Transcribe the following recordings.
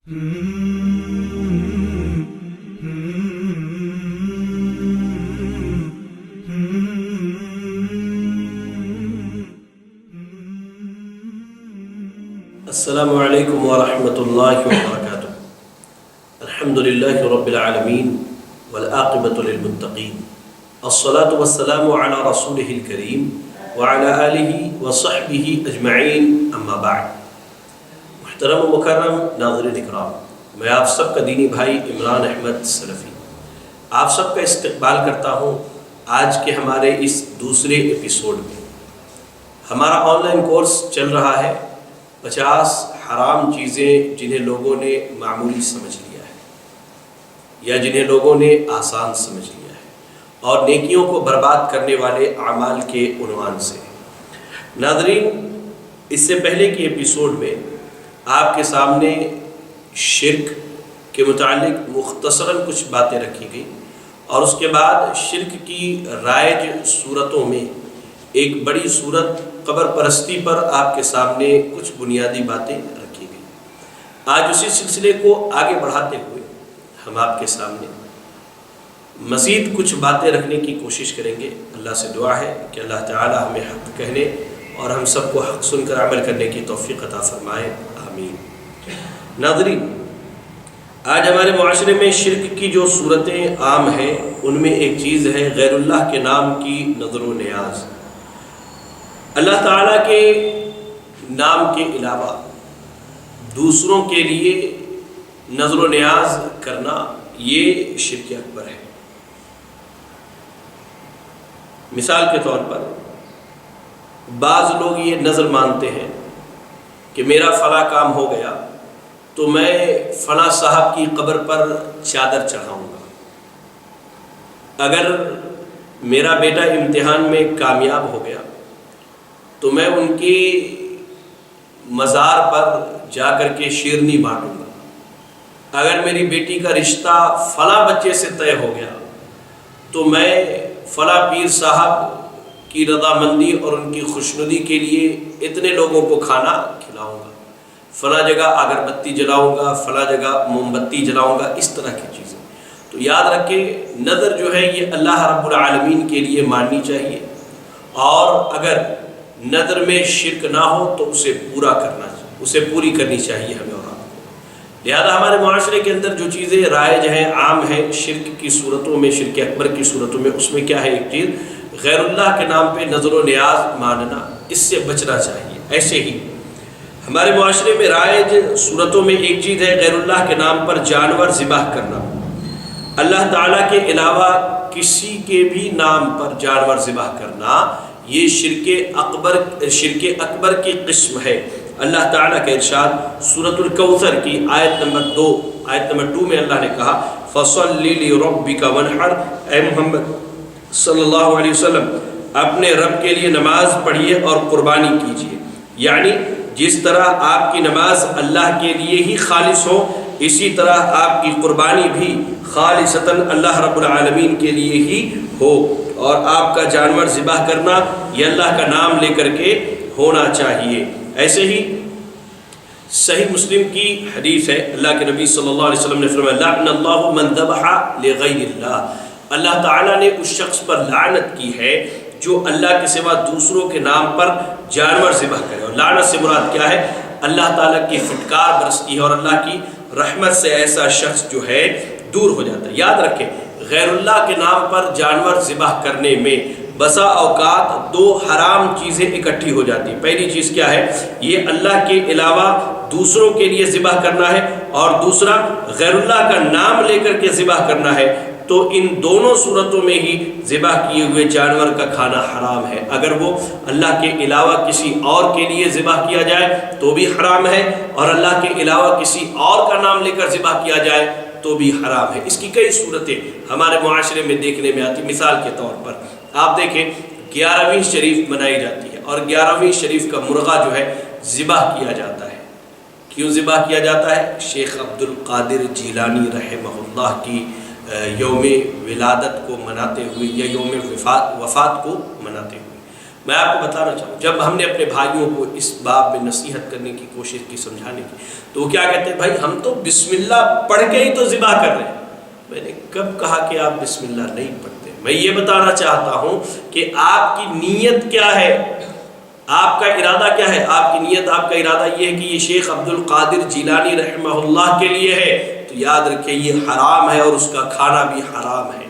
السلام علیکم ورحمۃ اللہ وبرکاتہ۔ الحمد للہ رب العالمین والعاقبۃ للمتقین، الصلاۃ والسلام علی رسولہ الکریم وعلی آلہ وصحبہ اجمعین، اما بعد۔ محترم و مکرم ناظرین اکرام، میں آپ سب کا دینی بھائی عمران احمد سلفی آپ سب کا استقبال کرتا ہوں آج کے ہمارے اس دوسرے ایپیسوڈ میں۔ ہمارا آن لائن کورس چل رہا ہے 50 حرام چیزیں جنہیں لوگوں نے معمولی سمجھ لیا ہے یا جنہیں لوگوں نے آسان سمجھ لیا ہے، اور نیکیوں کو برباد کرنے والے اعمال کے عنوان سے۔ ناظرین، اس سے پہلے کے ایپیسوڈ میں آپ کے سامنے شرک کے متعلق مختصراً کچھ باتیں رکھی گئی، اور اس کے بعد شرک کی رائج صورتوں میں ایک بڑی صورت قبر پرستی پر آپ کے سامنے کچھ بنیادی باتیں رکھی گئی۔ آج اسی سلسلے کو آگے بڑھاتے ہوئے ہم آپ کے سامنے مزید کچھ باتیں رکھنے کی کوشش کریں گے۔ اللہ سے دعا ہے کہ اللہ تعالی ہمیں حق کہنے اور ہم سب کو حق سن کر عمل کرنے کی توفیق عطا فرمائے، آمین۔ ناظرین، آج ہمارے معاشرے میں شرک کی جو صورتیں عام ہیں ان میں ایک چیز ہے غیر اللہ کے نام کی نظر و نیاز۔ اللہ تعالیٰ کے نام کے علاوہ دوسروں کے لیے نظر و نیاز کرنا یہ شرک اکبر ہے۔ مثال کے طور پر بعض لوگ یہ نظر مانتے ہیں کہ میرا فلاں کام ہو گیا تو میں فلاں صاحب کی قبر پر چادر چڑھاؤں گا، اگر میرا بیٹا امتحان میں کامیاب ہو گیا تو میں ان کی مزار پر جا کر کے شیرنی بانٹوں گا، اگر میری بیٹی کا رشتہ فلاں بچے سے طے ہو گیا تو میں فلاں پیر صاحب کی رضامندی اور ان کی خوشنودی کے لیے اتنے لوگوں کو کھانا کھلاؤں گا، فلاں جگہ اگربتی جلاؤں گا، فلاں جگہ موم بتی جلاؤں گا، اس طرح کی چیزیں۔ تو یاد رکھیں، نظر جو ہے یہ اللہ رب العالمین کے لیے ماننی چاہیے، اور اگر نظر میں شرک نہ ہو تو اسے پورا کرنا چاہیے، اسے پوری کرنی چاہیے ہمیں اور آپ کو۔ لہذا ہمارے معاشرے کے اندر جو چیزیں رائج ہیں، عام ہیں شرک کی صورتوں میں، شرک اکبر کی صورتوں میں، اس میں کیا ہے؟ ایک چیز غیر اللہ کے نام پہ نظر و نیاز ماننا، اس سے بچنا چاہیے۔ ایسے ہی ہمارے معاشرے میں رائج صورتوں میں ایک چیز ہے غیر اللہ کے نام پر جانور ذبح کرنا۔ اللہ تعالیٰ کے علاوہ کسی کے بھی نام پر جانور ذبح کرنا یہ شرک اکبر کی قسم ہے۔ اللہ تعالیٰ کا ارشاد سورۃ الکوثر کی آیت نمبر 2 میں اللہ نے کہا فَصَلِّ لِرَبِّكَ وَانْحَرْ، اے محمد صلی اللہ علیہ وسلم اپنے رب کے لیے نماز پڑھیے اور قربانی کیجیے، یعنی جس طرح آپ کی نماز اللہ کے لیے ہی خالص ہو، اسی طرح آپ کی قربانی بھی خالصتاً اللہ رب العالمین کے لیے ہی ہو، اور آپ کا جانور ذبح کرنا یہ اللہ کا نام لے کر کے ہونا چاہیے۔ ایسے ہی صحیح مسلم کی حدیث ہے، اللہ کے نبی صلی اللہ علیہ وسلم نے فرمایا لعن اللہ من ذبح لغیر اللہ، اللہ تعالیٰ نے اس شخص پر لعنت کی ہے جو اللہ کے سوا دوسروں کے نام پر جانور ذبح کرے۔ اور لعنت سے مراد کیا ہے؟ اللہ تعالیٰ کی فٹکار برستی ہے اور اللہ کی رحمت سے ایسا شخص جو ہے دور ہو جاتا ہے۔ یاد رکھیں، غیر اللہ کے نام پر جانور ذبح کرنے میں بسا اوقات دو حرام چیزیں اکٹھی ہو جاتی ہیں۔ پہلی چیز کیا ہے؟ یہ اللہ کے علاوہ دوسروں کے لیے ذبح کرنا ہے، اور دوسرا غیر اللہ کا نام لے کر کے ذبح کرنا ہے۔ تو ان دونوں صورتوں میں ہی ذبح کیے ہوئے جانور کا کھانا حرام ہے۔ اگر وہ اللہ کے علاوہ کسی اور کے لیے ذبح کیا جائے تو بھی حرام ہے، اور اللہ کے علاوہ کسی اور کا نام لے کر ذبح کیا جائے تو بھی حرام ہے۔ اس کی کئی صورتیں ہمارے معاشرے میں دیکھنے میں آتی۔ مثال کے طور پر آپ دیکھیں 11ویں شریف منائی جاتی ہے، اور 11ویں شریف کا مرغہ جو ہے ذبح کیا جاتا ہے۔ کیوں ذبح کیا جاتا ہے؟ شیخ عبد القادر جیلانی رحمہ اللہ کی یوم ولادت کو مناتے ہوئے یا یوم وفات کو مناتے ہوئے۔ میں آپ کو بتانا چاہوں، جب ہم نے اپنے بھائیوں کو اس باب میں نصیحت کرنے کی کوشش کی، سمجھانے کی، تو وہ کیا کہتے ہیں، بھائی ہم تو بسم اللہ پڑھ کے ہی تو ذبح کر رہے ہیں۔ میں نے کب کہا کہ آپ بسم اللہ نہیں پڑھتے؟ میں یہ بتانا چاہتا ہوں کہ آپ کی نیت کیا ہے، آپ کا ارادہ کیا ہے۔ آپ کی نیت، آپ کا ارادہ یہ ہے کہ یہ شیخ عبد القادر جیلانی رحمہ اللہ کے لیے ہے، تو یاد رکھیں یہ حرام ہے اور اس کا کھانا بھی حرام ہے۔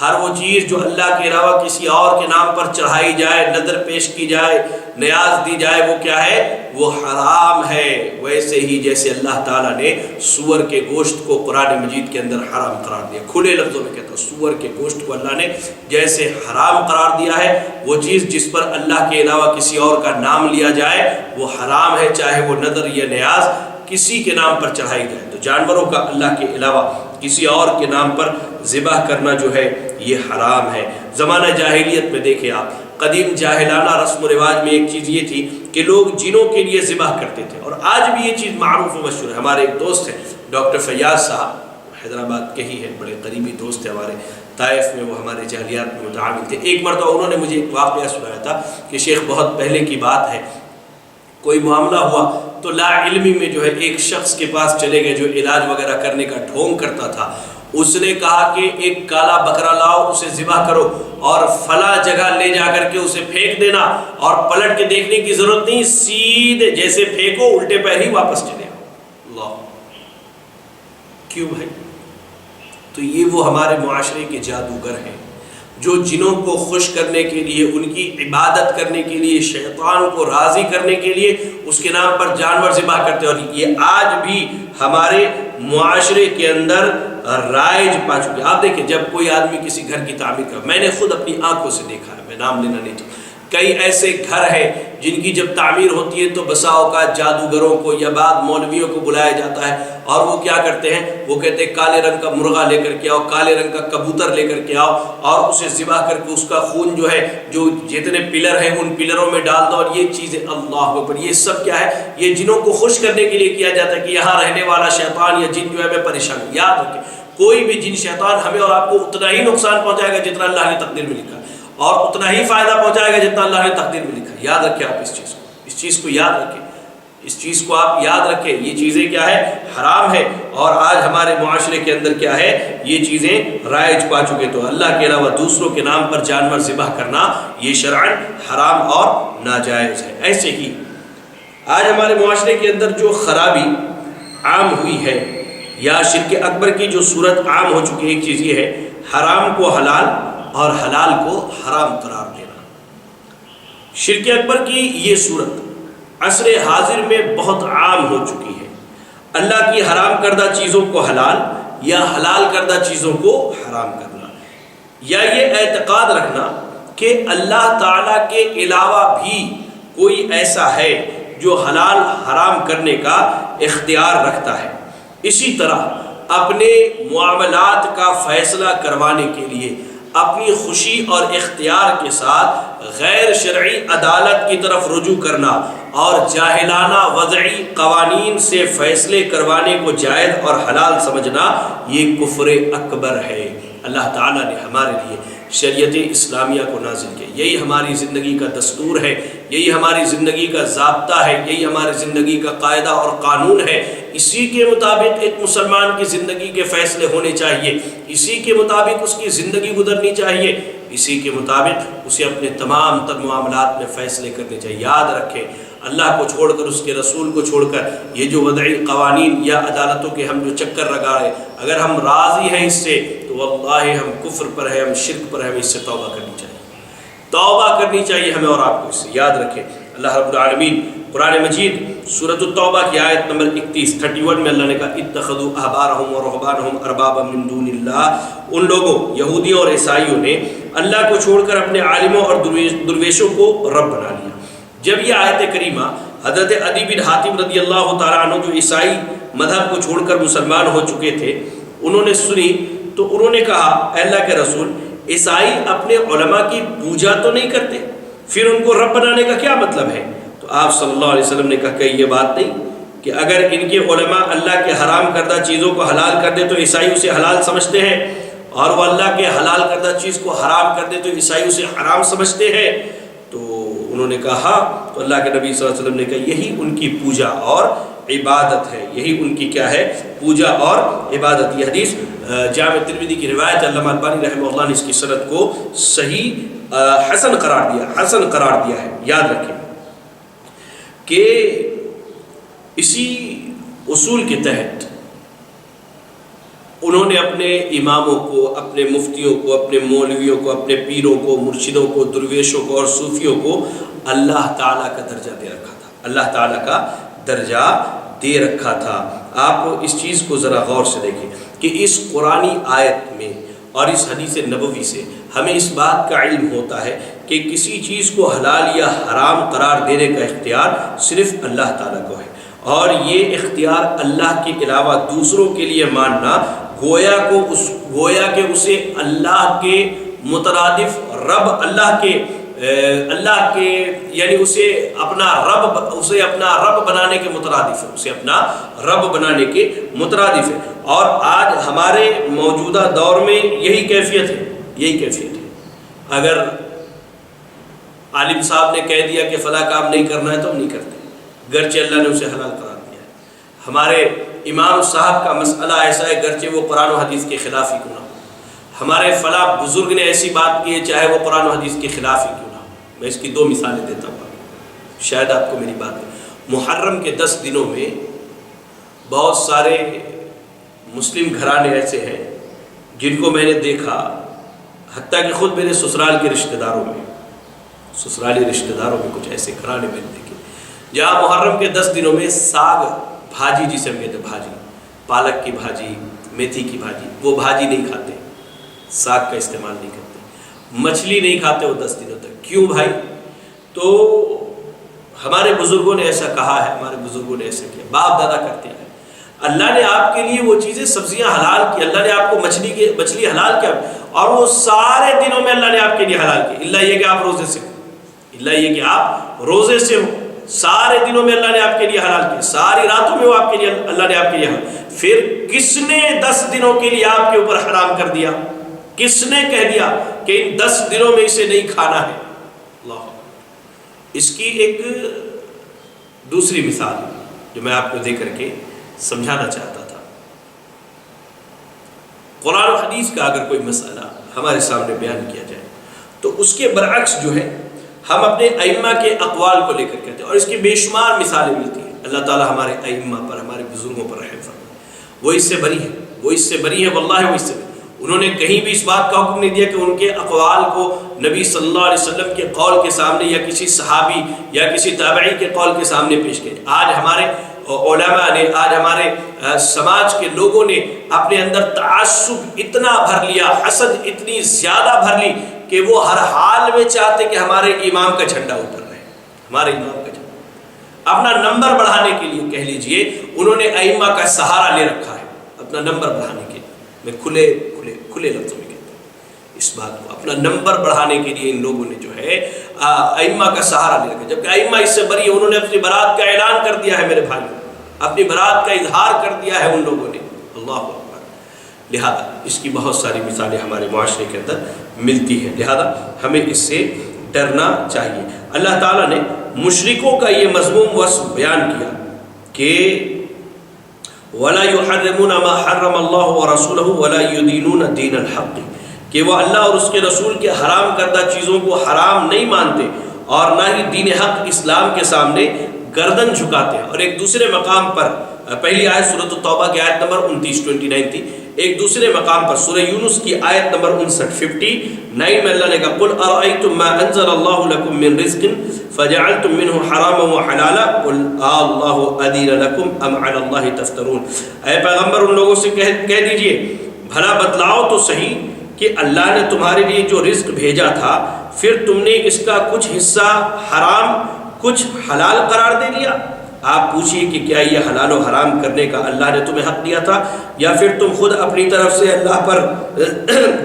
ہر وہ چیز جو اللہ کے علاوہ کسی اور کے نام پر چڑھائی جائے، نذر پیش کی جائے، نیاز دی جائے، وہ کیا ہے؟ وہ حرام ہے۔ ویسے ہی جیسے اللہ تعالیٰ نے سور کے گوشت کو قرآن مجید کے اندر حرام قرار دیا، کھلے لفظوں میں کہتا ہوں، سور کے گوشت کو اللہ نے جیسے حرام قرار دیا ہے، وہ چیز جس پر اللہ کے علاوہ کسی اور کا نام لیا جائے وہ حرام ہے، چاہے وہ نذر یا نیاز کسی کے نام پر چڑھائی جائے۔ تو جانوروں کا اللہ کے علاوہ کسی اور کے نام پر ذبح کرنا جو ہے یہ حرام ہے۔ زمانہ جاہلیت میں دیکھیں آپ، قدیم جاہلانہ رسم و رواج میں ایک چیز یہ تھی کہ لوگ جنوں کے لیے ذبح کرتے تھے، اور آج بھی یہ چیز معروف و مشہور ہے۔ ہمارے ایک دوست ہیں ڈاکٹر فیاض صاحب، حیدرآباد کے ہی ہیں، بڑے قریبی دوست ہیں ہمارے، طائف میں وہ ہمارے جاہلیات میں متعامل تھے۔ ایک مرتبہ انہوں نے مجھے ایک واقعہ سنایا تھا کہ شیخ بہت پہلے کی بات ہے، کوئی معاملہ ہوا تو لا علمی میں جو ہے ایک شخص کے پاس چلے گئے جو علاج وغیرہ کرنے کا ڈھونگ کرتا تھا۔ اس نے کہا کہ ایک کالا بکرا لاؤ، اسے ذبح کرو اور فلاں جگہ لے جا کر کے اسے پھینک دینا، اور پلٹ کے دیکھنے کی ضرورت نہیں، سیدھے جیسے پھینکو الٹے پیر ہی واپس چلے آؤ۔ اللہ، کیوں بھائی؟ تو یہ وہ ہمارے معاشرے کے جادوگر ہیں جو جنوں کو خوش کرنے کے لیے، ان کی عبادت کرنے کے لیے، شیطان کو راضی کرنے کے لیے اس کے نام پر جانور ذبح کرتے ہیں، اور یہ آج بھی ہمارے معاشرے کے اندر رائج پا چکے۔ آپ دیکھیں جب کوئی آدمی کسی گھر کی تعمیر کر، میں نے خود اپنی آنکھوں سے دیکھا ہے، میں نام لینا نہیں چاہتا، کئی ایسے گھر ہیں جن کی جب تعمیر ہوتی ہے تو بسا اوقات جادوگروں کو یا بعض مولویوں کو بلایا جاتا ہے، اور وہ کیا کرتے ہیں، وہ کہتے ہیں کالے رنگ کا مرغا لے کر کے آؤ، کالے رنگ کا کبوتر لے کر کے آؤ، اور اسے ذبح کر کے اس کا خون جو ہے، جو جتنے پلر ہیں ان پلروں میں ڈال دو، اور یہ چیزیں اللہ اکبر، یہ سب کیا ہے؟ یہ جنوں کو خوش کرنے کے لیے کیا جاتا ہے کہ یہاں رہنے والا شیطان یا جن جو ہے ہمیں پریشان۔ یاد رکھیں کوئی بھی جن شیطان ہمیں اور آپ کو اتنا ہی نقصان پہنچائے گا جتنا اللہ نے تقدیر میں لکھا، اور اتنا ہی فائدہ پہنچائے گا جتنا اللہ نے تقدیر میں لکھا۔ یاد رکھیں آپ اس چیز کو یاد رکھیں، اس چیز کو آپ یاد رکھیں، یہ چیزیں کیا ہے؟ حرام ہے، اور آج ہمارے معاشرے کے اندر کیا ہے؟ یہ چیزیں رائج پا چکے۔ تو اللہ کے علاوہ دوسروں کے نام پر جانور ذبح کرنا یہ شرعاً حرام اور ناجائز ہے۔ ایسے ہی آج ہمارے معاشرے کے اندر جو خرابی عام ہوئی ہے، یا شرک اکبر کی جو صورت عام ہو چکی ہے، ایک چیز یہ ہے حرام کو حلال اور حلال کو حرام قرار دینا۔ شرک اکبر کی یہ صورت عصر حاضر میں بہت عام ہو چکی ہے، اللہ کی حرام کردہ چیزوں کو حلال یا حلال کردہ چیزوں کو حرام کرنا، یا یہ اعتقاد رکھنا کہ اللہ تعالیٰ کے علاوہ بھی کوئی ایسا ہے جو حلال حرام کرنے کا اختیار رکھتا ہے۔ اسی طرح اپنے معاملات کا فیصلہ کروانے کے لیے اپنی خوشی اور اختیار کے ساتھ غیر شرعی عدالت کی طرف رجوع کرنا اور جاہلانہ وضعی قوانین سے فیصلے کروانے کو جائز اور حلال سمجھنا، یہ کفر اکبر ہے۔ اللہ تعالیٰ نے ہمارے لیے شریعت اسلامیہ کو نازل کیا، یہی ہماری زندگی کا دستور ہے، یہی ہماری زندگی کا ضابطہ ہے، یہی ہماری زندگی کا قاعدہ اور قانون ہے۔ اسی کے مطابق ایک مسلمان کی زندگی کے فیصلے ہونے چاہیے، اسی کے مطابق اس کی زندگی گزرنی چاہیے، اسی کے مطابق اسے اپنے تمام تر معاملات میں فیصلے کرنے چاہیے۔ یاد رکھیں اللہ کو چھوڑ کر، اس کے رسول کو چھوڑ کر یہ جو وضعی قوانین یا عدالتوں کے ہم جو چکر لگا رہے، اگر ہم راضی ہیں اس سے تو واللہ ہم کفر پر ہیں، ہم شرک پر ہیں، ہمیں اس سے توبہ کرنی چاہیے، توبہ کرنی چاہیے ہمیں اور آپ کو اس سے۔ یاد رکھیں اللہ رب العالمین قرآن مجید سورۃ التوبہ کی آیت نمبر 31 میں اللہ نے کہا اتخذوا احبارهم ورهبانهم اربابا من دون اللہ، ان لوگوں یہودیوں اور عیسائیوں نے اللہ کو چھوڑ کر اپنے عالموں اور درویشوں کو رب بنا لیا۔ جب یہ آیت کریمہ حضرت عدی بن حاتم رضی اللہ تعالیٰ عنہ جو عیسائی مذہب کو چھوڑ کر مسلمان ہو چکے تھے، انہوں نے سنی تو انہوں نے کہا اے اللہ کے رسول، عیسائی اپنے علماء کی پوجا تو نہیں کرتے، پھر ان کو رب بنانے کا کیا مطلب ہے؟ تو آپ صلی اللہ علیہ وسلم نے کہا کہ یہ بات نہیں کہ اگر ان کے علماء اللہ کے حرام کردہ چیزوں کو حلال کر دے تو عیسائی اسے حلال سمجھتے ہیں، اور وہ اللہ کے حلال کردہ چیز کو حرام کر دے تو عیسائی اسے حرام سمجھتے ہیں۔ تو انہوں نے کہا ہاں، تو اللہ کے نبی صلی اللہ علیہ وسلم نے کہا یہی ان کی پوجا اور عبادت ہے، یہی ان کی کیا ہے؟ پوجا اور عبادت۔ یہ حدیث جامع ترمذی کی روایت، علامہ البانی رحمہ اللہ نے اس کی سند کو صحیح حسن قرار دیا ہے۔ یاد رکھیں کہ اسی اصول کے تحت انہوں نے اپنے اماموں کو، اپنے مفتیوں کو، اپنے مولویوں کو، اپنے پیروں کو، مرشدوں کو، درویشوں کو اور صوفیوں کو اللہ تعالیٰ کا درجہ دے رکھا تھا، اللہ تعالیٰ کا درجہ دے رکھا تھا۔ آپ اس چیز کو ذرا غور سے دیکھیں کہ اس قرآنی آیت میں اور اس حدیث نبوی سے ہمیں اس بات کا علم ہوتا ہے کہ کسی چیز کو حلال یا حرام قرار دینے کا اختیار صرف اللہ تعالیٰ کو ہے، اور یہ اختیار اللہ کے علاوہ دوسروں کے لیے ماننا گویا کہ اسے اللہ کے مترادف رب، اللہ کے یعنی اسے اپنا رب بنانے کے مترادف ہے، اسے اپنا رب بنانے کے مترادف ہے۔ اور آج ہمارے موجودہ دور میں یہی کیفیت ہے۔ اگر عالم صاحب نے کہہ دیا کہ فلاں کام نہیں کرنا ہے تو ہم نہیں کرتے، گرچہ اللہ نے اسے حلال قرار دیا ہے۔ ہمارے امام صاحب کا مسئلہ ایسا ہے، گرچہ وہ قرآن و حدیث کے خلاف ہی کیوں نہ ہو، ہمارے فلاں بزرگ نے ایسی بات کی ہے چاہے وہ قرآن و حدیث کے خلاف ہی کیوں نہ ہو۔ میں اس کی 2 مثالیں دیتا ہوں، شاید آپ کو میری بات محرم کے 10 دنوں میں بہت سارے مسلم گھرانے ایسے ہیں جن کو میں نے دیکھا، حتیٰ کہ خود میرے سسرالی رشتہ داروں میں کچھ ایسے گھرانے میں نے دیکھے جہاں محرم کے 10 دنوں میں ساگ بھاجی، جسے ہم کہتے ہیں بھاجی، پالک کی بھاجی، میتھی کی بھاجی، وہ بھاجی نہیں کھاتے، ساگ کا استعمال نہیں کرتے، مچھلی نہیں کھاتے وہ 10 دنوں تک۔ کیوں بھائی؟ تو ہمارے بزرگوں نے ایسا کہا ہے، ہمارے بزرگوں نے ایسا کیا، باپ دادا کرتے ہیں۔ اللہ نے آپ کے لیے وہ چیزیں، سبزیاں حلال کی، اللہ نے آپ کو مچھلی حلال کیا، اور وہ سارے دنوں میں اللہ نے آپ کے لیے حلال کی، اللہ یہ کہ آپ روزے سے ہو، سارے دنوں میں اللہ نے آپ کے لیے حلال کیا، ساری راتوں میں وہ آپ کے لیے اللہ نے آپ کے لیے حلال۔ پھر کس نے 10 دنوں کے لیے آپ کے اوپر حرام کر دیا؟ کس نے کہہ دیا کہ ان 10 دنوں میں اسے نہیں کھانا ہے؟ اللہ۔ اس کی ایک دوسری مثال جو میں آپ کو دے کر کے سمجھانا چاہتا تھا، قرآن و حدیث کا اگر کوئی مسئلہ ہمارے سامنے بیان کیا جائے تو اس کے برعکس جو ہے ہم اپنے ائمہ کے اقوال کو لے کر کہتے ہیں، اور اس کی بے شمار مثالیں ملتی ہیں۔ اللہ تعالیٰ ہمارے ائمہ پر، ہمارے بزرگوں پر رحم فرمائے، وہ اس سے بری ہے، واللہ وہ اس سے بری۔ انہوں نے کہیں بھی اس بات کا حکم نہیں دیا کہ ان کے اقوال کو نبی صلی اللہ علیہ وسلم کے قول کے سامنے یا کسی صحابی یا کسی تابعی کے قول کے سامنے پیش کریں۔ آج ہمارے علماء نے، آج ہمارے سماج کے لوگوں نے اپنے اندر تعصب اتنا بھر لیا، حسد اتنی زیادہ بھر لی کہ وہ ہر حال میں چاہتے کہ ہمارے امام کا جھنڈا اوپر رہے، ہمارے امام کا جھنڈا۔ اپنا نمبر بڑھانے کے لیے کہہ لیجئے انہوں نے ائمہ کا سہارا لے رکھا ہے، اپنا نمبر بڑھانے کے لیے۔ میں کھلے لفظوں میں کہتا ہوں اس بات کو، اپنا نمبر بڑھانے کے لیے ان لوگوں نے جو ہے ائمہ کا سہارا لے رکھا، جبکہ ائمہ اس سے بری ہے۔ انہوں نے اپنی برات کا اعلان کر دیا ہے، میرے بھائی، اپنی برات کا اظہار کر دیا ہے ان لوگوں نے، اللہ اکبر۔ لہذا اس کی بہت ساری مثالیں ہمارے معاشرے کے اندر ملتی ہیں، لہذا ہمیں اس سے ڈرنا چاہیے۔ اللہ تعالیٰ نے مشرکوں کا یہ مذموم وصف بیان کیا کہ وَلَا يُحَرِّمُونَ مَا حَرَّمَ اللَّهُ وَرَسُولُهُ وَلَا يُدِينُونَ دِينَ الْحَقِّ، کہ وہ اللہ اور اس کے رسول کے حرام کردہ چیزوں کو حرام نہیں مانتے اور نہ ہی دین حق اسلام کے سامنے گردن جھکاتے ہیں۔ اور ایک دوسرے مقام پر، پہلی آیت سورۃ التوبہ کی آیت نمبر 29 تھی، ایک دوسرے مقام پر سورہ یونس کی آیت نمبر 59 میں اللہ نے کہا قُلْ أَرَأَيْتُمْ مَا أَنزَلَ اللَّهُ لَكُم مِّن رِزْقٍ فَجَعَلْتُم مِّنْهُ حَرَامًا وَحَلَالًا قُلْ اللَّهُ أَذِنَ لَكُمْ أَمْ عَلَى اللَّهِ تَفْتَرُونَ۔ اے پیغمبر ان لوگوں سے کہہ دیجئے بھلا بتلاؤ تو صحیح کہ اللہ نے تمہارے لیے جو رزق بھیجا تھا پھر تم نے اس کا کچھ حصہ حرام کچھ حلال قرار دے لیا۔ آپ پوچھئے کہ کیا یہ حلال و حرام کرنے کا اللہ نے تمہیں حق دیا تھا، یا پھر تم خود اپنی طرف سے اللہ پر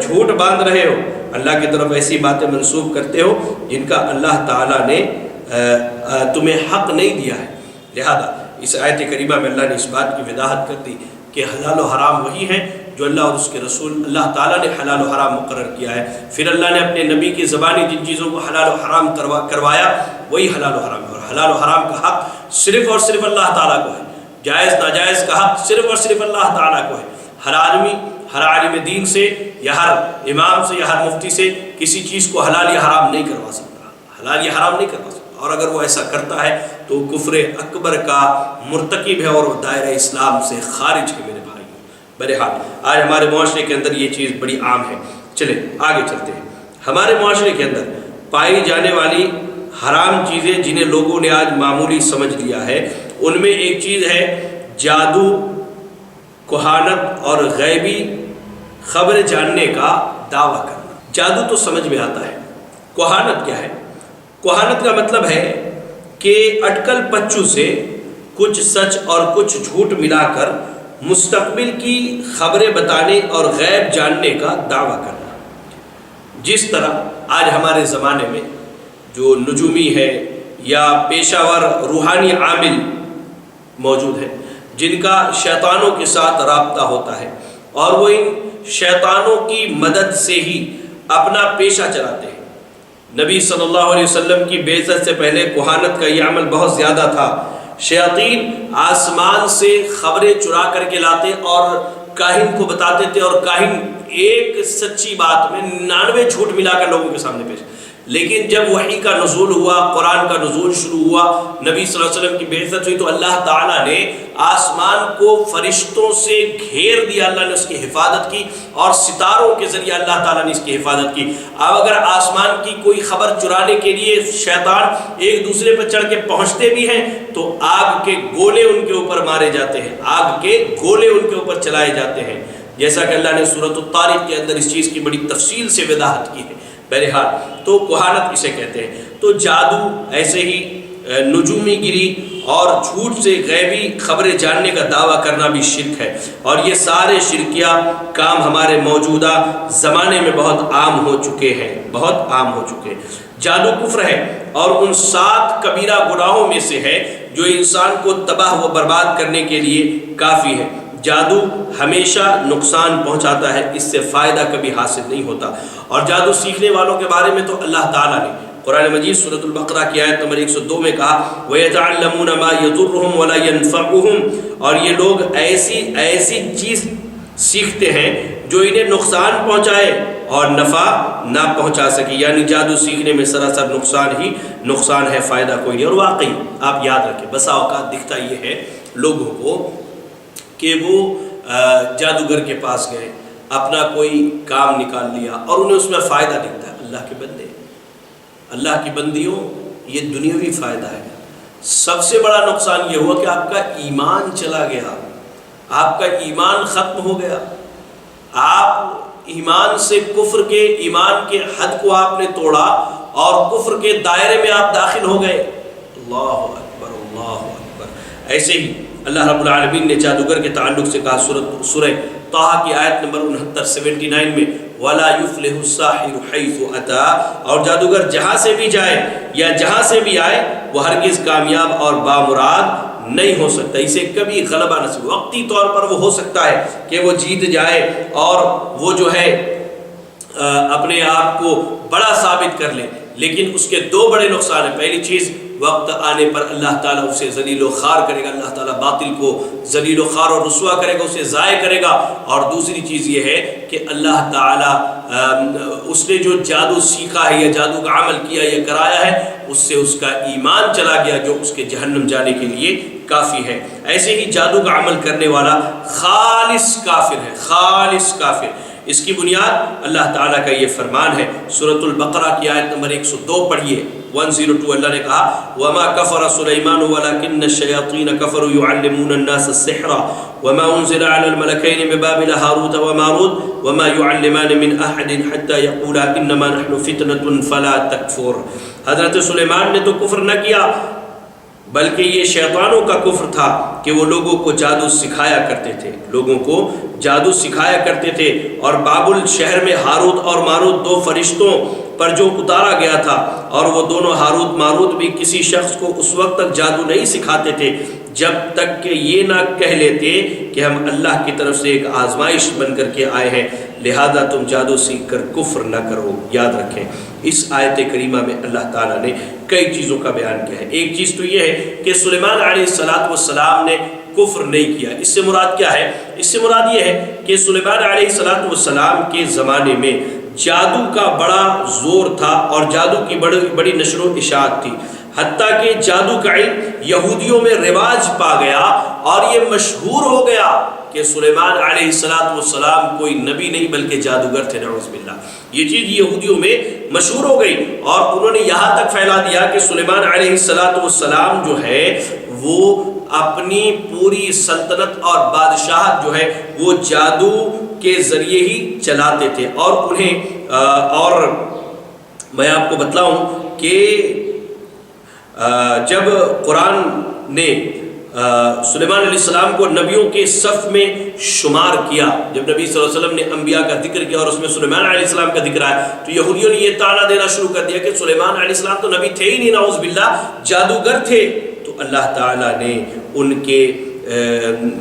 جھوٹ باندھ رہے ہو، اللہ کی طرف ایسی باتیں منسوب کرتے ہو جن کا اللہ تعالیٰ نے تمہیں حق نہیں دیا ہے۔ لہذا اس آیت کریمہ میں اللہ نے اس بات کی وضاحت کر دی کہ حلال و حرام وہی ہیں جو اللہ اور اس کے رسول اللہ تعالیٰ نے حلال و حرام مقرر کیا ہے۔ پھر اللہ نے اپنے نبی کی زبانی جن چیزوں کو حلال و حرام کروایا وہی حلال و حرام ہے، اور حلال و حرام کا حق صرف اور صرف اللہ تعالیٰ کو ہے، جائز ناجائز کا حق صرف اور صرف اللہ تعالیٰ کو ہے۔ ہر عالم دین سے یا ہر امام سے یا ہر مفتی سے کسی چیز کو حلال یا حرام نہیں کروا سکتا، حلال یا حرام نہیں کروا سکتا، اور اگر وہ ایسا کرتا ہے تو کفر اکبر کا مرتکب ہے اور وہ دائرہ اسلام سے خارج ہے میرے بھائی۔ بہرحال آج ہمارے معاشرے کے اندر یہ چیز بڑی عام ہے۔ چلیں آگے چلتے ہیں۔ ہمارے معاشرے کے اندر پائی جانے والی حرام چیزیں جنہیں لوگوں نے آج معمولی سمجھ لیا ہے، ان میں ایک چیز ہے جادو، کہانت اور غیبی خبر جاننے کا دعویٰ کرنا۔ جادو تو سمجھ میں آتا ہے، کہانت کیا ہے؟ کہانت کا مطلب ہے کہ اٹکل پچو سے کچھ سچ اور کچھ جھوٹ ملا کر مستقبل کی خبریں بتانے اور غیب جاننے کا دعویٰ کرنا۔ جس طرح آج ہمارے زمانے میں جو نجومی ہے یا پیشہ ور روحانی عامل موجود ہیں جن کا شیطانوں کے ساتھ رابطہ ہوتا ہے، اور وہ ان شیطانوں کی مدد سے ہی اپنا پیشہ چلاتے ہیں۔ نبی صلی اللہ علیہ وسلم کی بعثت سے پہلے کہانت کا یہ عمل بہت زیادہ تھا۔ شیاطین آسمان سے خبریں چرا کر کے لاتے اور کاہن کو بتاتے تھے، اور کاہن ایک سچی بات میں 99 جھوٹ ملا کر لوگوں کے سامنے پیش۔ لیکن جب وحی کا نزول ہوا، قرآن کا نزول شروع ہوا، نبی صلی اللہ علیہ وسلم کی بعثت ہوئی، تو اللہ تعالیٰ نے آسمان کو فرشتوں سے گھیر دیا، اللہ نے اس کی حفاظت کی، اور ستاروں کے ذریعے اللہ تعالیٰ نے اس کی حفاظت کی۔ اب اگر آسمان کی کوئی خبر چرانے کے لیے شیطان ایک دوسرے پر چڑھ کے پہنچتے بھی ہیں تو آگ کے گولے ان کے اوپر مارے جاتے ہیں، آگ کے گولے ان کے اوپر چلائے جاتے ہیں، جیسا کہ اللہ نے سورۃ الطارق کے اندر اس چیز کی بڑی تفصیل سے وضاحت کی ہے۔ بہرحال تو کہانت اسے کہتے ہیں۔ تو جادو، ایسے ہی نجومی گری اور جھوٹ سے غیبی خبریں جاننے کا دعویٰ کرنا بھی شرک ہے، اور یہ سارے شرکیہ کام ہمارے موجودہ زمانے میں بہت عام ہو چکے ہیں، بہت عام ہو چکے ہیں۔ جادو کفر ہے اور ان 7 کبیرہ گناہوں میں سے ہے جو انسان کو تباہ و برباد کرنے کے لیے کافی ہے۔ جادو ہمیشہ نقصان پہنچاتا ہے، اس سے فائدہ کبھی حاصل نہیں ہوتا۔ اور جادو سیکھنے والوں کے بارے میں تو اللہ تعالیٰ نے قرآن مجید سورۃ البقرہ کی آیت نمبر 102 میں کہا وَيَتَعَلَّمُونَ مَا يَضُرُّهُمْ وَلَا يَنفَعُهُمْ، اور یہ لوگ ایسی چیز سیکھتے ہیں جو انہیں نقصان پہنچائے اور نفع نہ پہنچا سکے، یعنی جادو سیکھنے میں سراسر نقصان ہی نقصان ہے، فائدہ کوئی نہیں۔ اور واقعی آپ یاد رکھیں، بسا اوقات دکھتا یہ ہے لوگوں کو کہ وہ جادوگر کے پاس گئے، اپنا کوئی کام نکال لیا اور انہیں اس میں فائدہ دکھتا ہے۔ اللہ کے بندے، اللہ کی بندیوں، یہ دنیاوی فائدہ ہے۔ سب سے بڑا نقصان یہ ہوا کہ آپ کا ایمان چلا گیا، آپ کا ایمان ختم ہو گیا، آپ ایمان سے کفر کے، ایمان کے حد کو آپ نے توڑا اور کفر کے دائرے میں آپ داخل ہو گئے۔ اللہ اکبر، اللہ اکبر۔ ایسے ہی اللہ رب العالمین نے جادوگر کے تعلق سے کہا سورہ طٰہٰ کی آیت نمبر 69 میں وَلَا يُفْلِحُ السَّاحِرُ حَيْثُ أَتَىٰ، اور جادوگر جہاں سے بھی جائے یا جہاں سے بھی آئے وہ ہرگز کامیاب اور بامراد نہیں ہو سکتا، اسے کبھی غلبہ نصیب۔ وقتی طور پر وہ ہو سکتا ہے کہ وہ جیت جائے اور وہ جو ہے اپنے آپ کو بڑا ثابت کر لے، لیکن اس کے 2 بڑے نقصان ہیں۔ پہلی چیز، وقت آنے پر اللہ تعالیٰ اسے ذلیل و خوار کرے گا، اللہ تعالیٰ باطل کو ذلیل و خوار اور رسوا کرے گا، اسے ضائع کرے گا۔ اور دوسری چیز یہ ہے کہ اللہ تعالیٰ اس نے جو جادو سیکھا ہے یا جادو کا عمل کیا یا کرایا ہے، اس سے اس کا ایمان چلا گیا جو اس کے جہنم جانے کے لیے کافی ہے۔ ایسے ہی جادو کا عمل کرنے والا خالص کافر ہے، خالص کافر۔ اس کی بنیاد اللہ تعالیٰ کا یہ فرمان ہے، سورۃ البقرہ کی آیت نمبر 102 پڑھیے، 102۔ اللہ نے کہا وَمَا كَفَرَ سُلَيْمَانُ وَلَكِنَّ الشَّيَاطِينَ كَفَرُوا يُعَلِّمُونَ النَّاسَ السِّحْرَ وَمَا أُنزِلَ عَلَى الْمَلَكَيْنِ بِبَابِلَ هَارُوتَ وَمَارُوتَ وَمَا يُعَلِّمَانِ مِنْ أَحَدٍ حَتَّى يَقُولَا إِنَّمَا نَحْنُ فِتْنَةٌ فَلَا تَكْفُرْ۔ حضرت سلیمان نے تو کفر نہ کیا، بلکہ یہ شیطانوں کا کفر تھا کہ وہ لوگوں کو جادو سکھایا کرتے تھے، لوگوں کو جادو سکھایا کرتے تھے۔ اور بابل شہر میں ہاروت اور ماروت 2 فرشتوں پر جو اتارا گیا تھا، اور وہ دونوں ہاروت ماروت بھی کسی شخص کو اس وقت تک جادو نہیں سکھاتے تھے جب تک کہ یہ نہ کہہ لیتے کہ ہم اللہ کی طرف سے ایک آزمائش بن کر کے آئے ہیں، لہذا تم جادو سیکھ کر کفر نہ کرو۔ یاد رکھیں، اس آیت کریمہ میں اللہ تعالیٰ نے کئی چیزوں کا بیان کیا ہے۔ ایک چیز تو یہ ہے کہ سلیمان علیہ السلام نے کفر نہیں کیا۔ اس سے مراد کیا ہے؟ اس سے مراد یہ ہے کہ سلیمان علیہ السلام کے زمانے میں جادو کا بڑا زور تھا اور جادو کی بڑی نشر و اشاعت تھی، حتیٰ کہ جادو کا علم یہودیوں میں رواج پا گیا اور یہ مشہور ہو گیا کہ سلیمان علیہ السلام کوئی نبی نہیں بلکہ جادوگر تھے، نعوذ باللہ۔ یہ چیز یہودیوں میں مشہور ہو گئی اور انہوں نے یہاں تک پھیلا دیا کہ سلیمان علیہ السلام جو ہے وہ اپنی پوری سلطنت اور بادشاہت جو ہے وہ جادو کے ذریعے ہی چلاتے تھے۔ اور میں آپ کو بتلاؤں کہ جب قرآن نے سلیمان علیہ السلام کو نبیوں کے صف میں شمار کیا، جب نبی صلی اللہ علیہ وسلم نے انبیاء کا ذکر کیا اور اس میں سلیمان علیہ السلام کا ذکر آیا تو یہودیوں نے یہ طعنہ دینا شروع کر دیا کہ سلیمان علیہ السلام تو نبی تھے ہی نہیں، نعوذ باللہ، جادوگر تھے۔ تو اللہ تعالیٰ نے ان کے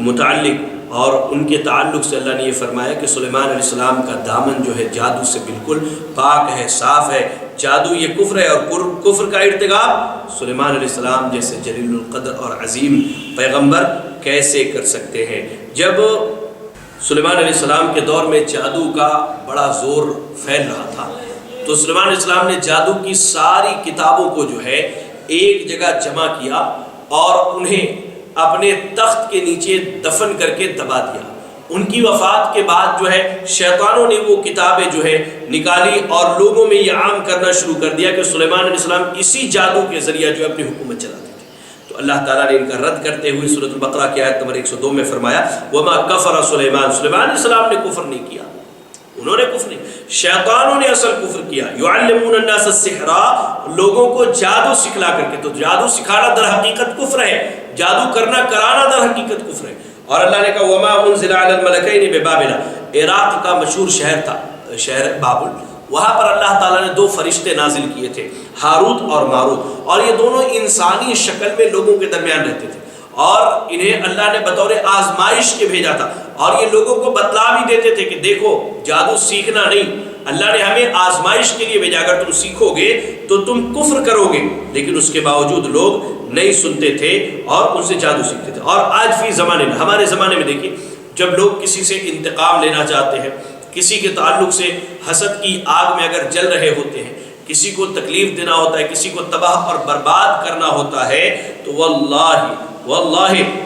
متعلق اور ان کے تعلق سے اللہ نے یہ فرمایا کہ سلیمان علیہ السلام کا دامن جو ہے جادو سے بالکل پاک ہے، صاف ہے۔ جادو یہ کفر ہے اور کفر کا ارتکاب سلیمان علیہ السلام جیسے جلیل القدر اور عظیم پیغمبر کیسے کر سکتے ہیں؟ جب سلیمان علیہ السلام کے دور میں جادو کا بڑا زور پھیل رہا تھا تو سلیمان علیہ السلام نے جادو کی ساری کتابوں کو جو ہے ایک جگہ جمع کیا اور انہیں اپنے تخت کے نیچے دفن کر کے دبا دیا۔ ان کی وفات کے بعد جو ہے شیطانوں نے وہ کتابیں جو ہے نکالی اور لوگوں میں یہ عام کرنا شروع کر دیا کہ سلیمان علیہ السلام اسی جادو کے ذریعہ جو ہے اپنی حکومت چلاتے تھے۔ تو اللہ تعالیٰ نے ان کا رد کرتے ہوئے سورۃ البقرہ کی آیت نمبر 102 میں فرمایا وما کفر سلیمان علیہ السلام نے کفر نہیں کیا، انہوں نے کفر نہیں، شیطانوں نے اصل کفر کیا۔ یعلمون الناس السحر، لوگوں کو جادو سکھلا کر کے، تو جادو سکھانا در حقیقت کفر ہے، جادو کرنا کرانا در حقیقت کفر ہے۔ اور اللہ نے کہا وما انزل علی الملکین ببابل، عراق کا مشہور شہر تھا، شہر بابل، وہاں پر اللہ تعالیٰ نے 2 فرشتے نازل کیے تھے، ہاروت اور ماروت، اور یہ دونوں انسانی شکل میں لوگوں کے درمیان رہتے تھے اور انہیں اللہ نے بطور آزمائش کے بھیجا تھا اور یہ لوگوں کو بتلا بھی دیتے تھے کہ دیکھو جادو سیکھنا نہیں، اللہ نے ہمیں آزمائش کے لیے بھیجا، اگر تم سیکھو گے تو تم کفر کرو گے، لیکن اس کے باوجود لوگ نہیں سنتے تھے اور ان سے جادو سیکھتے تھے۔ اور آج فی زمانے میں، ہمارے زمانے میں دیکھیے، جب لوگ کسی سے انتقام لینا چاہتے ہیں، کسی کے تعلق سے حسد کی آگ میں اگر جل رہے ہوتے ہیں، کسی کو تکلیف دینا ہوتا ہے، کسی کو تباہ اور برباد کرنا ہوتا ہے، تو واللہ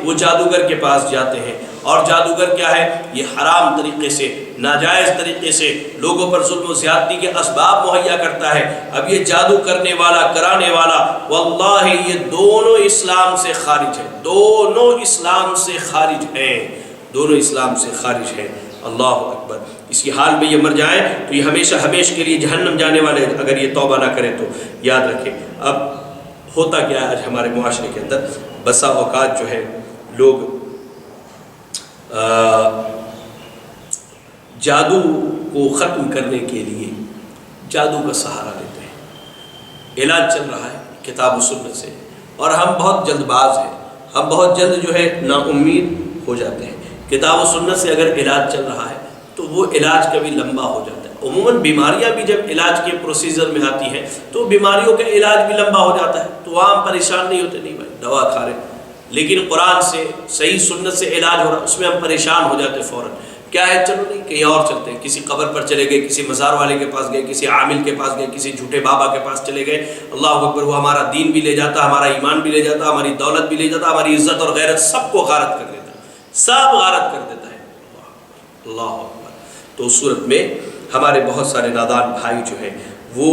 وہ جادوگر کے پاس جاتے ہیں۔ اور جادوگر کیا ہے؟ یہ حرام طریقے سے، ناجائز طریقے سے لوگوں پر ظلم و زیادتی کے اسباب مہیا کرتا ہے۔ اب یہ جادو کرنے والا، کرانے والا، واللہ یہ دونوں اسلام سے خارج ہیں، دونوں اسلام سے خارج ہیں، دونوں اسلام سے خارج ہیں۔ اللہ اکبر۔ اسی حال میں یہ مر جائیں تو یہ ہمیشہ ہمیشہ کے لیے جہنم جانے والے، اگر یہ توبہ نہ کریں تو یاد رکھیں۔ اب ہوتا کیا ہے آج ہمارے معاشرے کے اندر، بسا اوقات جو ہے لوگ جادو کو ختم کرنے کے لیے جادو کا سہارا لیتے ہیں۔ علاج چل رہا ہے کتاب و سنت سے، اور ہم بہت جلد باز ہیں، ہم بہت جلد جو ہے نا امید ہو جاتے ہیں۔ کتاب و سنت سے اگر علاج چل رہا ہے تو وہ علاج کبھی لمبا ہو جاتا ہے۔ عموماً بیماریاں بھی جب علاج کے پروسیجر میں آتی ہیں تو بیماریوں کا علاج بھی لمبا ہو جاتا ہے، تو عام پریشان نہیں ہوتے، نہیں بھائی دوا کھا رہے، لیکن قرآن سے، صحیح سنت سے علاج ہو رہا، اس میں ہم پریشان ہو جاتے فوراً، کیا ہے چلو نہیں کہیں اور چلتے ہیں، کسی قبر پر چلے گئے، کسی مزار والے کے پاس گئے، کسی عامل کے پاس گئے، کسی جھوٹے بابا کے پاس چلے گئے، اللہ اکبر، وہ ہمارا دین بھی لے جاتا، ہمارا ایمان بھی لے جاتا، ہماری دولت بھی لے جاتا، ہماری عزت اور غیرت سب کو غارت کر دیتا ہے، سب غارت کر دیتا ہے، اللہ اکبر۔ تو اس صورت میں ہمارے بہت سارے نادان بھائی جو ہیں وہ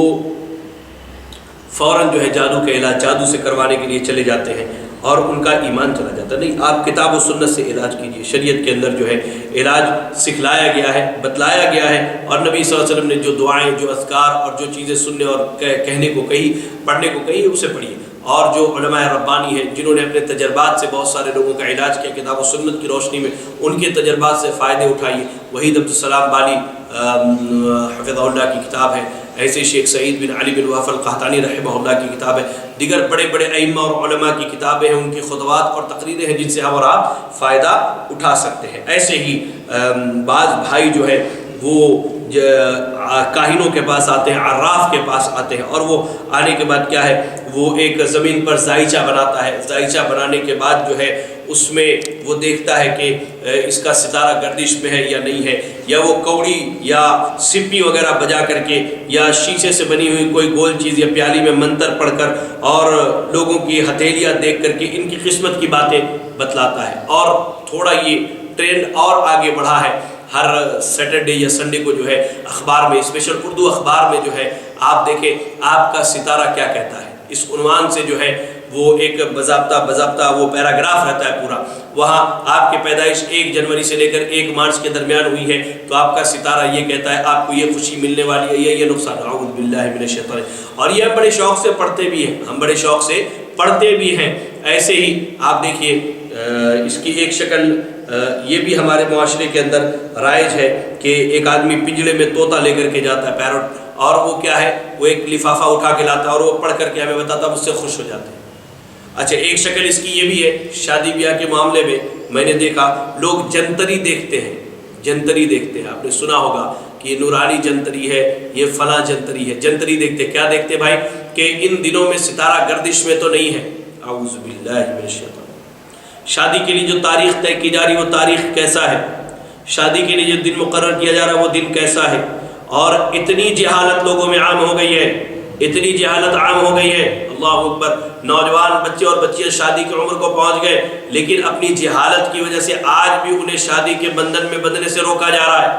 فوراً جو ہے جادو کا علاج جادو سے کروانے کے لیے چلے جاتے ہیں اور ان کا ایمان چلا جاتا۔ نہیں، آپ کتاب و سنت سے علاج کیجیے۔ شریعت کے اندر جو ہے علاج سکھلایا گیا ہے، بتلایا گیا ہے، اور نبی صلی اللہ علیہ وسلم نے جو دعائیں، جو اذکار اور جو چیزیں سننے اور کہنے کو کہی، پڑھنے کو کہی، اسے پڑھیے۔ اور جو علماء ربانی ہیں جنہوں نے اپنے تجربات سے بہت سارے لوگوں کا علاج کیا کتاب و سنت کی روشنی میں، ان کے تجربات سے فائدے اٹھائیے۔ وحید عبدالسلام بالی حفظہ اللہ کی کتاب ہے، ایسے شیخ سعید بن علی بن وہب القحطانی رحمہ اللہ کی کتاب ہے، دیگر بڑے بڑے ائمہ اور علماء کی کتابیں ہیں، ان کی خطبات اور تقریریں ہیں جن سے ہم اور آپ فائدہ اٹھا سکتے ہیں۔ ایسے ہی بعض بھائی جو ہے وہ کاہنوں کے پاس آتے ہیں، عراف کے پاس آتے ہیں، اور وہ آنے کے بعد کیا ہے، وہ ایک زمین پر زائچہ بناتا ہے، زائچہ بنانے کے بعد جو ہے اس میں وہ دیکھتا ہے کہ اس کا ستارہ گردش میں ہے یا نہیں ہے، یا وہ کوڑی یا سپی وغیرہ بجا کر کے یا شیشے سے بنی ہوئی کوئی گول چیز یا پیالی میں منتر پڑھ کر اور لوگوں کی ہتھیلیاں دیکھ کر کے ان کی قسمت کی باتیں بتلاتا ہے۔ اور تھوڑا یہ ٹرینڈ اور آگے بڑھا ہے، ہر سیٹرڈے یا سنڈے کو جو ہے اخبار میں، اسپیشل اردو اخبار میں جو ہے آپ دیکھیں آپ کا ستارہ کیا کہتا ہے، اس عنوان سے جو ہے وہ ایک باضابطہ وہ پیراگراف رہتا ہے پورا، وہاں آپ کی پیدائش 1 جنوری سے لے کر 1 مارچ کے درمیان ہوئی ہے تو آپ کا ستارہ یہ کہتا ہے آپ کو یہ خوشی ملنے والی ہے، یہ نقصان، اعوذ باللہ من الشیطان۔ اور یہ ہم بڑے شوق سے پڑھتے بھی ہیں، ہم بڑے شوق سے پڑھتے بھی ہیں۔ ایسے ہی آپ دیکھیے اس کی ایک شکل یہ بھی ہمارے معاشرے کے اندر رائج ہے کہ ایک آدمی پنجڑے میں طوطا لے کر کے جاتا ہے، پیرٹ، اور وہ کیا ہے، وہ ایک لفافہ اٹھا کے لاتا ہے اور وہ پڑھ کر کے ہمیں بتاتا ہے، اس سے خوش ہو جاتے ہیں۔ اچھا، ایک شکل اس کی یہ بھی ہے، شادی بیاہ کے معاملے میں نے دیکھا لوگ جنتری دیکھتے ہیں، جنتری دیکھتے ہیں، آپ نے سنا ہوگا کہ یہ نورانی جنتری ہے، یہ فلاں جنتری ہے، جنتری دیکھتے ہیں۔ کیا دیکھتے بھائی کہ ان دنوں میں ستارہ گردش میں تو نہیں ہے، اعوذ باللہ من الشیطان۔ شادی کے لیے جو تاریخ طے کی جا رہی وہ تاریخ کیسا ہے، شادی کے لیے جو دن مقرر کیا جا رہا وہ دن کیسا ہے، اور اتنی جہالت لوگوں میں عام ہو گئی ہے، اتنی جہالت عام ہو گئی ہے، اللہ اکبر۔ نوجوان بچے اور بچیاں شادی کی عمر کو پہنچ گئے، لیکن اپنی جہالت کی وجہ سے آج بھی انہیں شادی کے بندھن میں بندھنے سے روکا جا رہا ہے،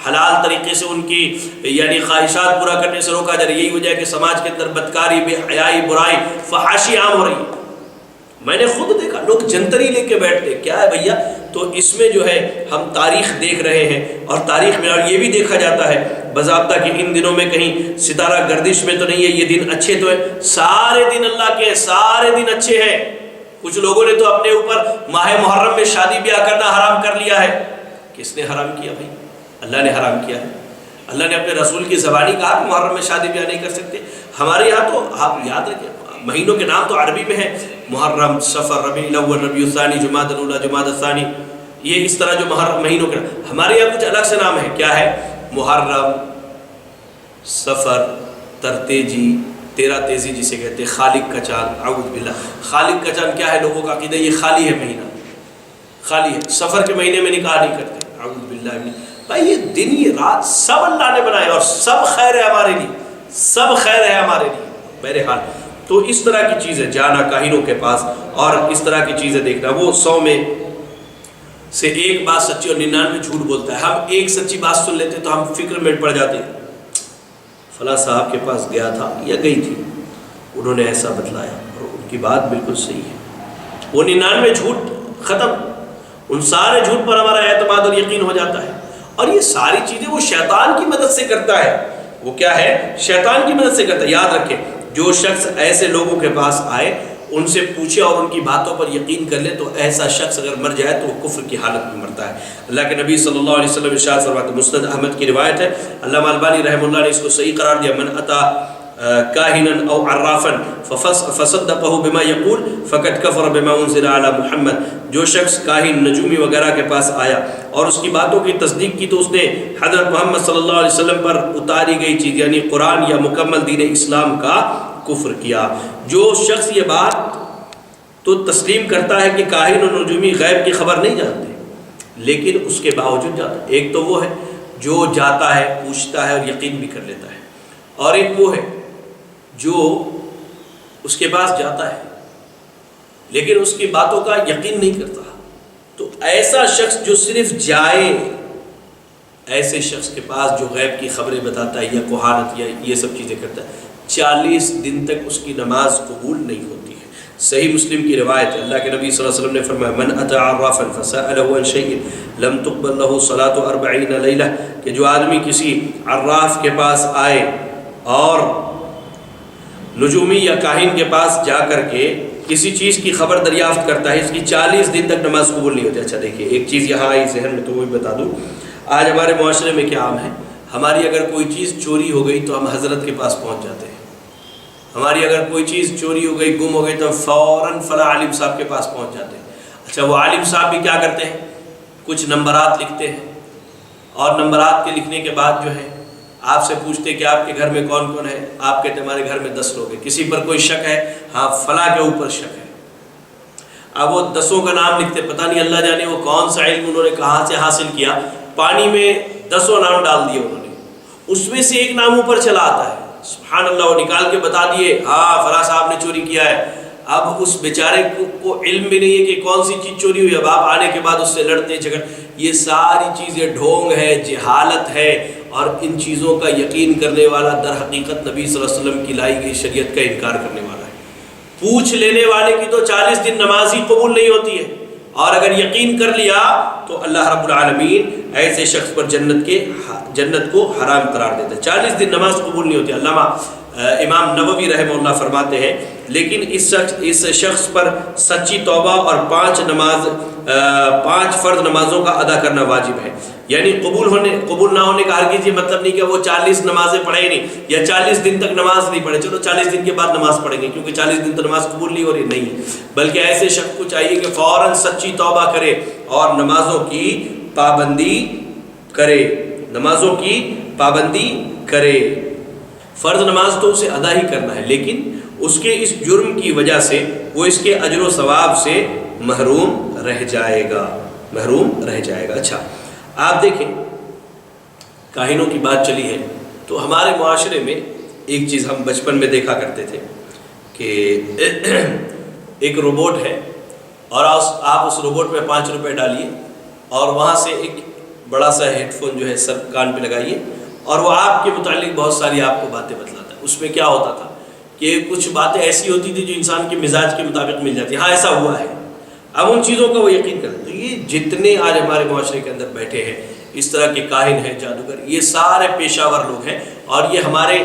حلال طریقے سے ان کی یعنی خواہشات پورا کرنے سے روکا جا رہا ہے۔ یہی وجہ ہے کہ سماج کے اندر بدکاری، بے حیائی، برائی، فحاشی عام ہو رہی ہے۔ میں نے خود دیکھا لوگ جنتری لے کے بیٹھتے، کیا ہے بھیا؟ تو اس میں جو ہے ہم تاریخ دیکھ رہے ہیں، اور تاریخ میں اور یہ بھی دیکھا جاتا ہے باضابطہ کہ ان دنوں میں کہیں ستارہ گردش میں تو نہیں ہے، یہ دن اچھے تو ہیں، سارے دن اللہ کے ہیں، سارے دن اچھے ہیں۔ کچھ لوگوں نے تو اپنے اوپر ماہ محرم میں شادی بیاہ کرنا حرام کر لیا ہے۔ کس نے حرام کیا بھائی؟ اللہ نے حرام کیا ہے۔ اللہ نے اپنے رسول کی زبانی کہا کہ محرم میں شادی بیاہ نہیں کر سکتے۔ ہمارے یہاں تو آپ یاد رکھیں مہینوں کے نام تو عربی میں ہیں، محرم، صفر، ربیع الاول، ربیع الثانی، جمادی الاولی، جمادی الثانی، یہ اس طرح جو محرم مہینوں کے، ہمارے یہاں کچھ الگ سے نام ہے۔ کیا ہے؟ محرم، صفر، ترتیجی، 13 تیزی جسے کہتے ہیں، خالق کا چاند، اعوذ باللہ۔ خالق کا چاند کیا ہے؟ لوگوں کا عقیدہ یہ خالی ہے، مہینہ خالی ہے، صفر کے مہینے میں نکاح نہیں کرتے، اعوذ باللہ۔ بھائی یہ دن یہ رات سب اللہ نے بنائے اور سب خیر ہے ہمارے لیے، سب خیر ہے ہمارے لیے۔ بہرحال تو اس طرح کی چیزیں جانا کاہنوں کے پاس اور اس طرح کی چیزیں دیکھنا، وہ 100 میں سے 1 بات سچی اور 99 جھوٹ بولتا ہے۔ ہم ایک سچی بات سن لیتے تو ہم فکر میں پڑ جاتے، فلاں صاحب کے پاس گیا تھا یا گئی تھی، انہوں نے ایسا بتلایا اور ان کی بات بالکل صحیح ہے۔ وہ 99 جھوٹ ختم، ان سارے جھوٹ پر ہمارا اعتماد اور یقین ہو جاتا ہے۔ اور یہ ساری چیزیں وہ شیطان کی مدد سے کرتا ہے۔ وہ کیا ہے؟ شیطان کی مدد سے کرتا ہے۔ یاد رکھیں، جو شخص ایسے لوگوں کے پاس آئے ان سے پوچھے اور ان کی باتوں پر یقین کر لے تو ایسا شخص اگر مر جائے تو وہ کفر کی حالت میں مرتا ہے۔ اللہ کے نبی صلی اللہ علیہ وسلم ارشاد فرماتے ہیں، مسند احمد کی روایت ہے، علامہ البانی رحمہ اللہ نے اس کو صحیح قرار دیا، من اتا کاہنا او عرافا فصدقه بما يقول فقد كفر بما انزل على محمد۔ جو شخص کاہن، نجومی وغیرہ کے پاس آیا اور اس کی باتوں کی تصدیق کی تو اس نے حضرت محمد صلی اللہ علیہ وسلم پر اتاری گئی چیز یعنی قرآن یا مکمل دین اسلام کا کفر کیا۔ جو شخص یہ بات تو تسلیم کرتا ہے کہ کاہن اور نجومی غیب کی خبر نہیں جانتے لیکن اس کے باوجود جاتا ہے، ایک تو وہ ہے جو جاتا ہے، پوچھتا ہے اور یقین بھی کر لیتا ہے، اور ایک وہ ہے جو اس کے پاس جاتا ہے لیکن اس کی باتوں کا یقین نہیں کرتا۔ تو ایسا شخص جو صرف جائے، ایسے شخص کے پاس جو غیب کی خبریں بتاتا ہے یا کہانت یا یہ سب چیزیں کرتا ہے، 40 دن تک اس کی نماز قبول نہیں ہوتی ہے۔ صحیح مسلم کی روایت ہے، اللہ کے نبی صلی اللہ علیہ وسلم نے فرمایا، من اتى عرافا فسأله عن شيء لم تقبل له صلاة 40 لیلہ، کہ جو آدمی کسی عراف کے پاس آئے اور نجومی یا کاہن کے پاس جا کر کے کسی چیز کی خبر دریافت کرتا ہے، اس کی 40 دن تک نماز قبول نہیں ہوتی۔ اچھا دیکھیے، ایک چیز یہاں آئی ذہن میں تو وہ بھی بتا دوں، آج ہمارے معاشرے میں کیا عام ہے، ہماری اگر کوئی چیز چوری ہو گئی تو ہم حضرت کے پاس پہنچ جاتے ہیں، ہماری اگر کوئی چیز چوری ہو گئی، گم ہو گئی تو فوراً فلاں عالم صاحب کے پاس پہنچ جاتے ہیں۔ اچھا وہ عالم صاحب بھی کیا کرتے ہیں، کچھ نمبرات لکھتے ہیں اور نمبرات کے لکھنے کے بعد جو ہے آپ سے پوچھتے کہ آپ کے گھر میں کون کون ہے، آپ کہتے ہمارے گھر میں 10 لوگ ہیں، کسی پر کوئی شک ہے، ہاں فلاں کے اوپر شک ہے۔ اب وہ 10 کا نام لکھتے، پتہ نہیں اللہ جانے وہ کون سا علم انہوں نے کہاں سے حاصل کیا، پانی میں 10 نام ڈال دیے انہوں نے، اس میں سے ایک نام اوپر چلا آتا ہے، سبحان اللہ، وہ نکال کے بتا دیے ہاں فلاں صاحب نے چوری کیا ہے۔ اب اس بیچارے کو علم بھی نہیں ہے کہ کون سی چیز چوری ہوئی، اب آپ آنے کے بعد اس سے لڑتے جھگڑ، یہ ساری چیزیں ڈھونگ ہے، جہالت ہے، اور ان چیزوں کا یقین کرنے والا در حقیقت نبی صلی اللہ علیہ وسلم کی لائی گئی شریعت کا انکار کرنے والا ہے۔ پوچھ لینے والے کی تو 40 دن نماز ہی قبول نہیں ہوتی ہے، اور اگر یقین کر لیا تو اللہ رب العالمین ایسے شخص پر جنت کو حرام قرار دیتا ہے۔ 40 دن نماز قبول نہیں ہوتی۔ علامہ امام نووی رحمہ اللہ فرماتے ہیں لیکن اس شخص پر سچی توبہ اور 5 فرض نمازوں کا ادا کرنا واجب ہے، یعنی قبول نہ ہونے کا ہرگز یہ مطلب نہیں کہ وہ 40 نمازیں پڑھے نہیں یا 40 دن تک نماز نہیں پڑھے، چلو 40 دن کے بعد نماز پڑھیں گے کیونکہ 40 دن تک نماز قبول نہیں ہو رہی، نہیں، بلکہ ایسے شخص کو چاہیے کہ فوراً سچی توبہ کرے اور نمازوں کی پابندی کرے۔ فرض نماز تو اسے ادا ہی کرنا ہے، لیکن اس کے اس جرم کی وجہ سے وہ اس کے اجر و ثواب سے محروم رہ جائے گا۔ اچھا آپ دیکھیں، کاہنوں کی بات چلی ہے تو ہمارے معاشرے میں ایک چیز ہم بچپن میں دیکھا کرتے تھے کہ ایک روبوٹ ہے اور آپ اس روبوٹ میں 5 روپے ڈالیے اور وہاں سے ایک بڑا سا ہیڈ فون جو ہے سر کان پہ لگائیے اور وہ آپ کے متعلق بہت ساری آپ کو باتیں بتلاتا ہے۔ اس میں کیا ہوتا تھا کہ کچھ باتیں ایسی ہوتی تھی جو انسان کے مزاج کے مطابق مل جاتی، ہاں ایسا ہوا ہے، اب ان چیزوں کا وہ یقین کرتا ہے۔ تو یہ جتنے آج ہمارے معاشرے کے اندر بیٹھے ہیں اس طرح کے کاہن ہیں، جادوگر، یہ سارے پیشہ ور لوگ ہیں، اور یہ ہمارے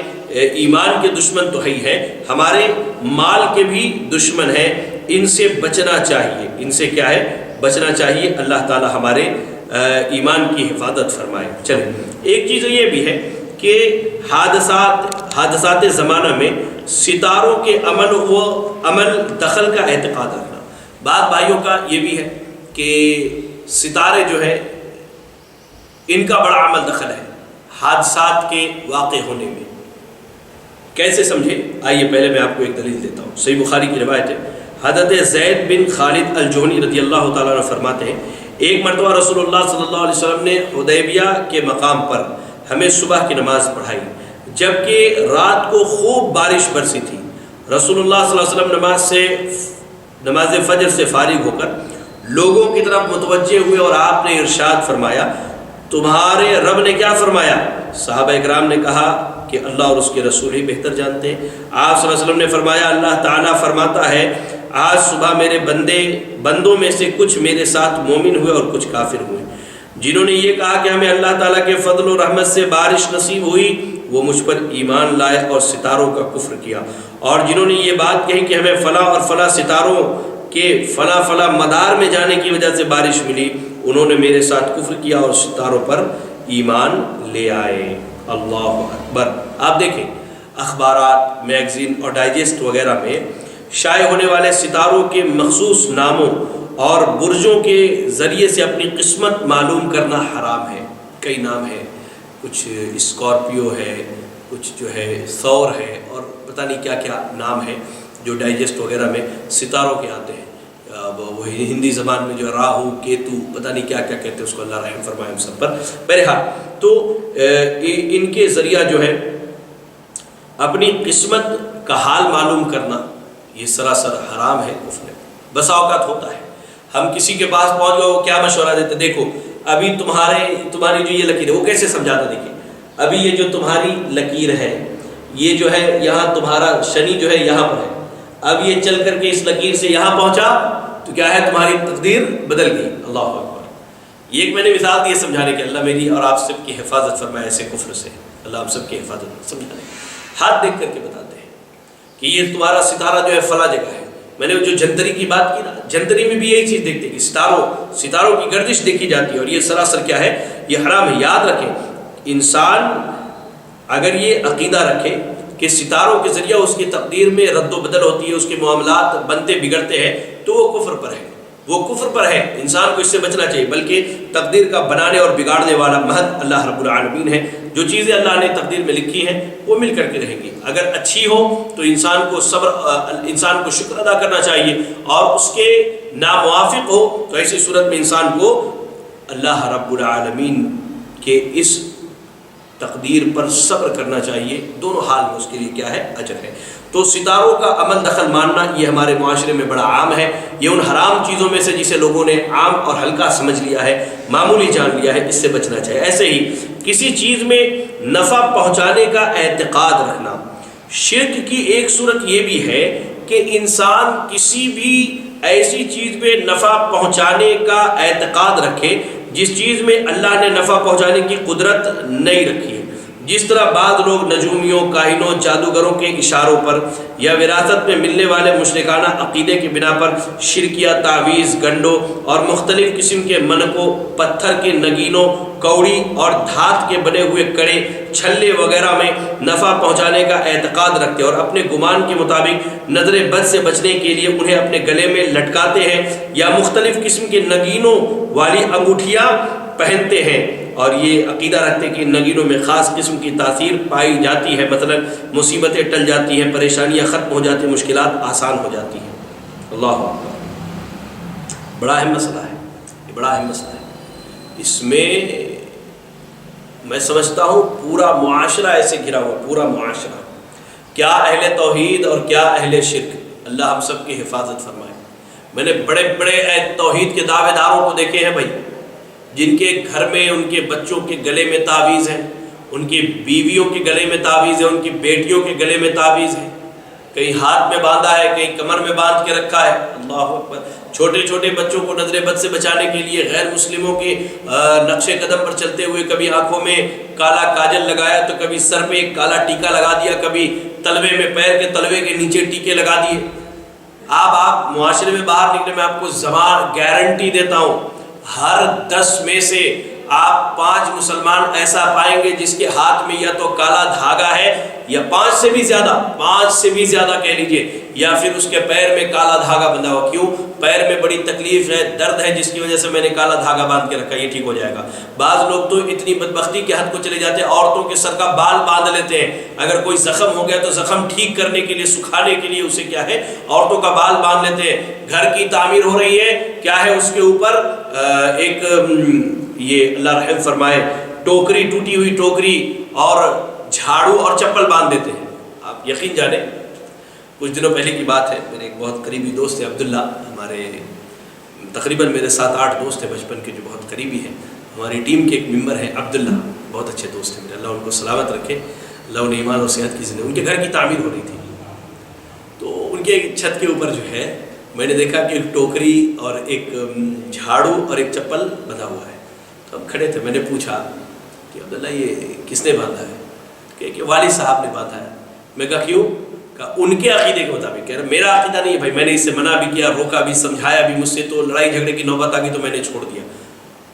ایمان کے دشمن تو ہی ہیں، ہمارے مال کے بھی دشمن ہیں، ان سے بچنا چاہیے۔ ان سے کیا ہے؟ بچنا چاہیے۔ اللہ تعالی ہمارے ایمان کی حفاظت فرمائے۔ چلیں، ایک چیز یہ بھی ہے کہ حادثات زمانہ میں ستاروں کے عمل دخل کا اعتقاد رکھنا۔ بعض بھائیوں کا یہ بھی ہے کہ ستارے جو ہے ان کا بڑا عمل دخل ہے حادثات کے واقع ہونے میں۔ کیسے سمجھے؟ آئیے پہلے میں آپ کو ایک دلیل دیتا ہوں۔ صحیح بخاری کی روایت ہے، حضرت زید بن خالد الجہنی رضی اللہ تعالیٰ عنہ فرماتے ہیں، ایک مرتبہ رسول اللہ صلی اللہ علیہ وسلم نے حدیبیہ کے مقام پر ہمیں صبح کی نماز پڑھائی، جبکہ رات کو خوب بارش برسی تھی۔ رسول اللہ صلی اللہ علیہ وسلم نماز فجر سے فارغ ہو کر لوگوں کی طرف متوجہ ہوئے اور آپ نے ارشاد فرمایا، تمہارے رب نے کیا فرمایا؟ صحابہ اکرام نے کہا کہ اللہ اور اس کے رسول ہی بہتر جانتے ہیں۔ آپ صلی اللہ علیہ وسلم نے فرمایا، اللہ تعالیٰ فرماتا ہے، آج صبح میرے بندوں میں سے کچھ میرے ساتھ مومن ہوئے اور کچھ کافر ہوئے۔ جنہوں نے یہ کہا کہ ہمیں اللہ تعالیٰ کے فضل و رحمت سے بارش نصیب ہوئی، وہ مجھ پر ایمان لائے اور ستاروں کا کفر کیا، اور جنہوں نے یہ بات کہی کہ ہمیں فلاں اور فلاں ستاروں کے فلاں مدار میں جانے کی وجہ سے بارش ملی، انہوں نے میرے ساتھ کفر کیا اور ستاروں پر ایمان لے آئے۔ اللہ اکبر۔ آپ دیکھیں اخبارات، میگزین اور ڈائجسٹ وغیرہ میں شائع ہونے والے ستاروں کے مخصوص ناموں اور برجوں کے ذریعے سے اپنی قسمت معلوم کرنا حرام ہے۔ کئی نام ہیں، کچھ اسکارپیو ہے، کچھ جو ہے ثور ہے، اور پتہ نہیں کیا کیا نام ہے جو ڈائجسٹ وغیرہ میں ستاروں کے آتے ہیں۔ وہ ہندی زبان میں جو راہو، کیتو، پتہ نہیں کیا کیا کہتے ہیں، اس کو اللہ رحم فرمائے ہم سب پر۔ بہرحال تو ان کے ذریعہ جو ہے اپنی قسمت کا حال معلوم کرنا یہ سراسر حرام ہے، کفر ہے۔ بسا اوقات ہوتا ہے ہم کسی کے پاس پہنچ گئے، وہ کیا مشورہ دیتے، دیکھو ابھی تمہاری جو یہ لکیر ہے، وہ کیسے سمجھاتا، دیکھیں ابھی یہ جو تمہاری لکیر ہے، یہ جو ہے یہاں تمہارا شنی جو ہے یہاں پر ہے، اب یہ چل کر کے اس لکیر سے یہاں پہنچا تو کیا ہے، تمہاری تقدیر بدل گئی۔ اللہ اکبر۔ یہ ایک میں نے مثال دی ہے سمجھانے کے، اللہ میری اور آپ سب کی حفاظت فرمائے ایسے کفر سے، اللہ آپ سب کی حفاظت سمجھانے۔ ہاتھ دیکھ کر کے بتاتے ہیں کہ یہ تمہارا ستارہ جو ہے فلاں جگہ ہے۔ میں نے جو جنتری کی بات کی نا، جنتری میں بھی یہی چیز دیکھتے ہیں کہ ستاروں کی گردش دیکھی جاتی ہے، اور یہ سراسر کیا ہے، یہ حرام ہے۔ یاد رکھیں، انسان اگر یہ عقیدہ رکھے کہ ستاروں کے ذریعہ اس کی تقدیر میں رد و بدل ہوتی ہے، اس کے معاملات بنتے بگڑتے ہیں، تو وہ کفر پر ہے۔ وہ کفر پر ہے، انسان کو اس سے بچنا چاہیے، بلکہ تقدیر کا بنانے اور بگاڑنے والا محض اللہ رب العالمین ہے۔ جو چیزیں اللہ نے تقدیر میں لکھی ہیں وہ مل کر کے رہیں گی، اگر اچھی ہو تو انسان کو شکر ادا کرنا چاہیے، اور اس کے ناموافق ہو تو ایسی صورت میں انسان کو اللہ رب العالمین کے اس تقدیر پر صبر کرنا چاہیے، دونوں حال میں اس کے لیے کیا ہے؟ اجر ہے۔ تو ستاروں کا عمل دخل ماننا یہ ہمارے معاشرے میں بڑا عام ہے، یہ ان حرام چیزوں میں سے جسے لوگوں نے عام اور ہلکا سمجھ لیا ہے، معمولی جان لیا ہے، اس سے بچنا چاہیے۔ ایسے ہی کسی چیز میں نفع پہنچانے کا اعتقاد رکھنا، شرک کی ایک صورت یہ بھی ہے کہ انسان کسی بھی ایسی چیز میں نفع پہنچانے کا اعتقاد رکھے جس چیز میں اللہ نے نفع پہنچانے کی قدرت نہیں رکھی ہے، جس طرح بعض لوگ نجومیوں، کاہنوں، جادوگروں کے اشاروں پر یا وراثت میں ملنے والے مشرکانہ عقیدے کی بنا پر شرکیہ تعویذ، گنڈوں اور مختلف قسم کے منقوں، پتھر کے نگینوں، کوڑی اور دھات کے بنے ہوئے کڑے، چھلے وغیرہ میں نفع پہنچانے کا اعتقاد رکھتے ہیں، اور اپنے گمان کے مطابق نظر بد سے بچنے کے لیے انہیں اپنے گلے میں لٹکاتے ہیں یا مختلف قسم کے نگینوں والی انگوٹھیاں پہنتے ہیں، اور یہ عقیدہ رکھتے ہیں کہ ان نگینوں میں خاص قسم کی تاثیر پائی جاتی ہے، مثلا مصیبتیں ٹل جاتی ہیں، پریشانیاں ختم ہو جاتی ہیں، مشکلات آسان ہو جاتی ہیں۔ اللہ اکبر، بڑا اہم مسئلہ ہے، یہ بڑا اہم مسئلہ ہے۔ اس میں میں سمجھتا ہوں پورا معاشرہ ایسے گھرا ہوا، پورا معاشرہ، کیا اہل توحید اور کیا اہل شرک، اللہ ہم سب کی حفاظت فرمائے۔ میں نے بڑے بڑے توحید کے دعوے داروں کو دیکھے ہیں بھائی، جن کے گھر میں ان کے بچوں کے گلے میں تعویذ ہیں، ان کی بیویوں کے گلے میں تعویذ ہے، ان کی بیٹیوں کے گلے میں تعویذ ہے، کہیں ہاتھ میں باندھا ہے، کہیں کمر میں باندھ کے رکھا ہے۔ اللہ اکبر، چھوٹے چھوٹے بچوں کو نظر بد سے بچانے کے لیے غیر مسلموں کے نقش قدم پر چلتے ہوئے کبھی آنکھوں میں کالا کاجل لگایا تو کبھی سر پہ ایک کالا ٹیکا لگا دیا، کبھی تلوے میں، پیر کے تلوے کے نیچے ٹیکے لگا دیے۔ آپ معاشرے میں باہر نکلے، میں آپ کو زبان گارنٹی دیتا ہوں، ہر 10 میں سے آپ 5 مسلمان ایسا پائیں گے جس کے ہاتھ میں یا تو کالا دھاگا ہے، یا 5 سے بھی زیادہ کہہ لیجئے، یا پھر اس کے پیر میں کالا دھاگا بندھا ہوا۔ کیوں؟ پیر میں بڑی تکلیف ہے، درد ہے، جس کی وجہ سے میں نے کالا دھاگا باندھ کے رکھا، یہ ٹھیک ہو جائے گا۔ بعض لوگ تو اتنی بدبختی کے حد کو چلے جاتے ہیں، عورتوں کے سر کا بال باندھ لیتے ہیں، اگر کوئی زخم ہو گیا تو زخم ٹھیک کرنے کے لیے، سکھانے کے لیے اسے کیا ہے، عورتوں کا بال باندھ لیتے ہیں۔ گھر کی تعمیر ہو رہی ہے، کیا ہے اس کے اوپر ایک یہ اللہ رحم فرمائے ٹوکری، ٹوٹی ہوئی ٹوکری اور جھاڑو اور چپل باندھ دیتے ہیں۔ آپ یقین جانیں، کچھ دنوں پہلے کی بات ہے، میرے ایک بہت قریبی دوست ہے عبداللہ، ہمارے تقریباً میرے 7-8 دوست ہیں بچپن کے جو بہت قریبی ہیں، ہماری ٹیم کے ایک ممبر ہیں عبداللہ، بہت اچھے دوست ہیں میرے، اللہ ان کو سلامت رکھے، اللہ انہیں ایمان اور صحت کی زندگی۔ ان کے گھر کی تعمیر ہو رہی تھی، تو ان کے چھت کے اوپر جو ہے میں نے دیکھا کہ ایک ٹوکری اور ایک جھاڑو اور ایک چپل بندھا ہوا ہے۔ تو ہم کھڑے تھے، میں نے پوچھا کہ عبداللہ یہ کس نے باندھا ہے؟ کہ والد صاحب نے باندھا ہے۔ میں کہا کیوں؟ کہا ان کے عقیدے کے مطابق۔ کہہ رہا میرا عقیدہ نہیں ہے بھائی، میں نے اس سے منع بھی کیا، روکا بھی، سمجھایا بھی، مجھ سے تو لڑائی جھگڑے کی نوبت آ گئی تو میں نے چھوڑ دیا۔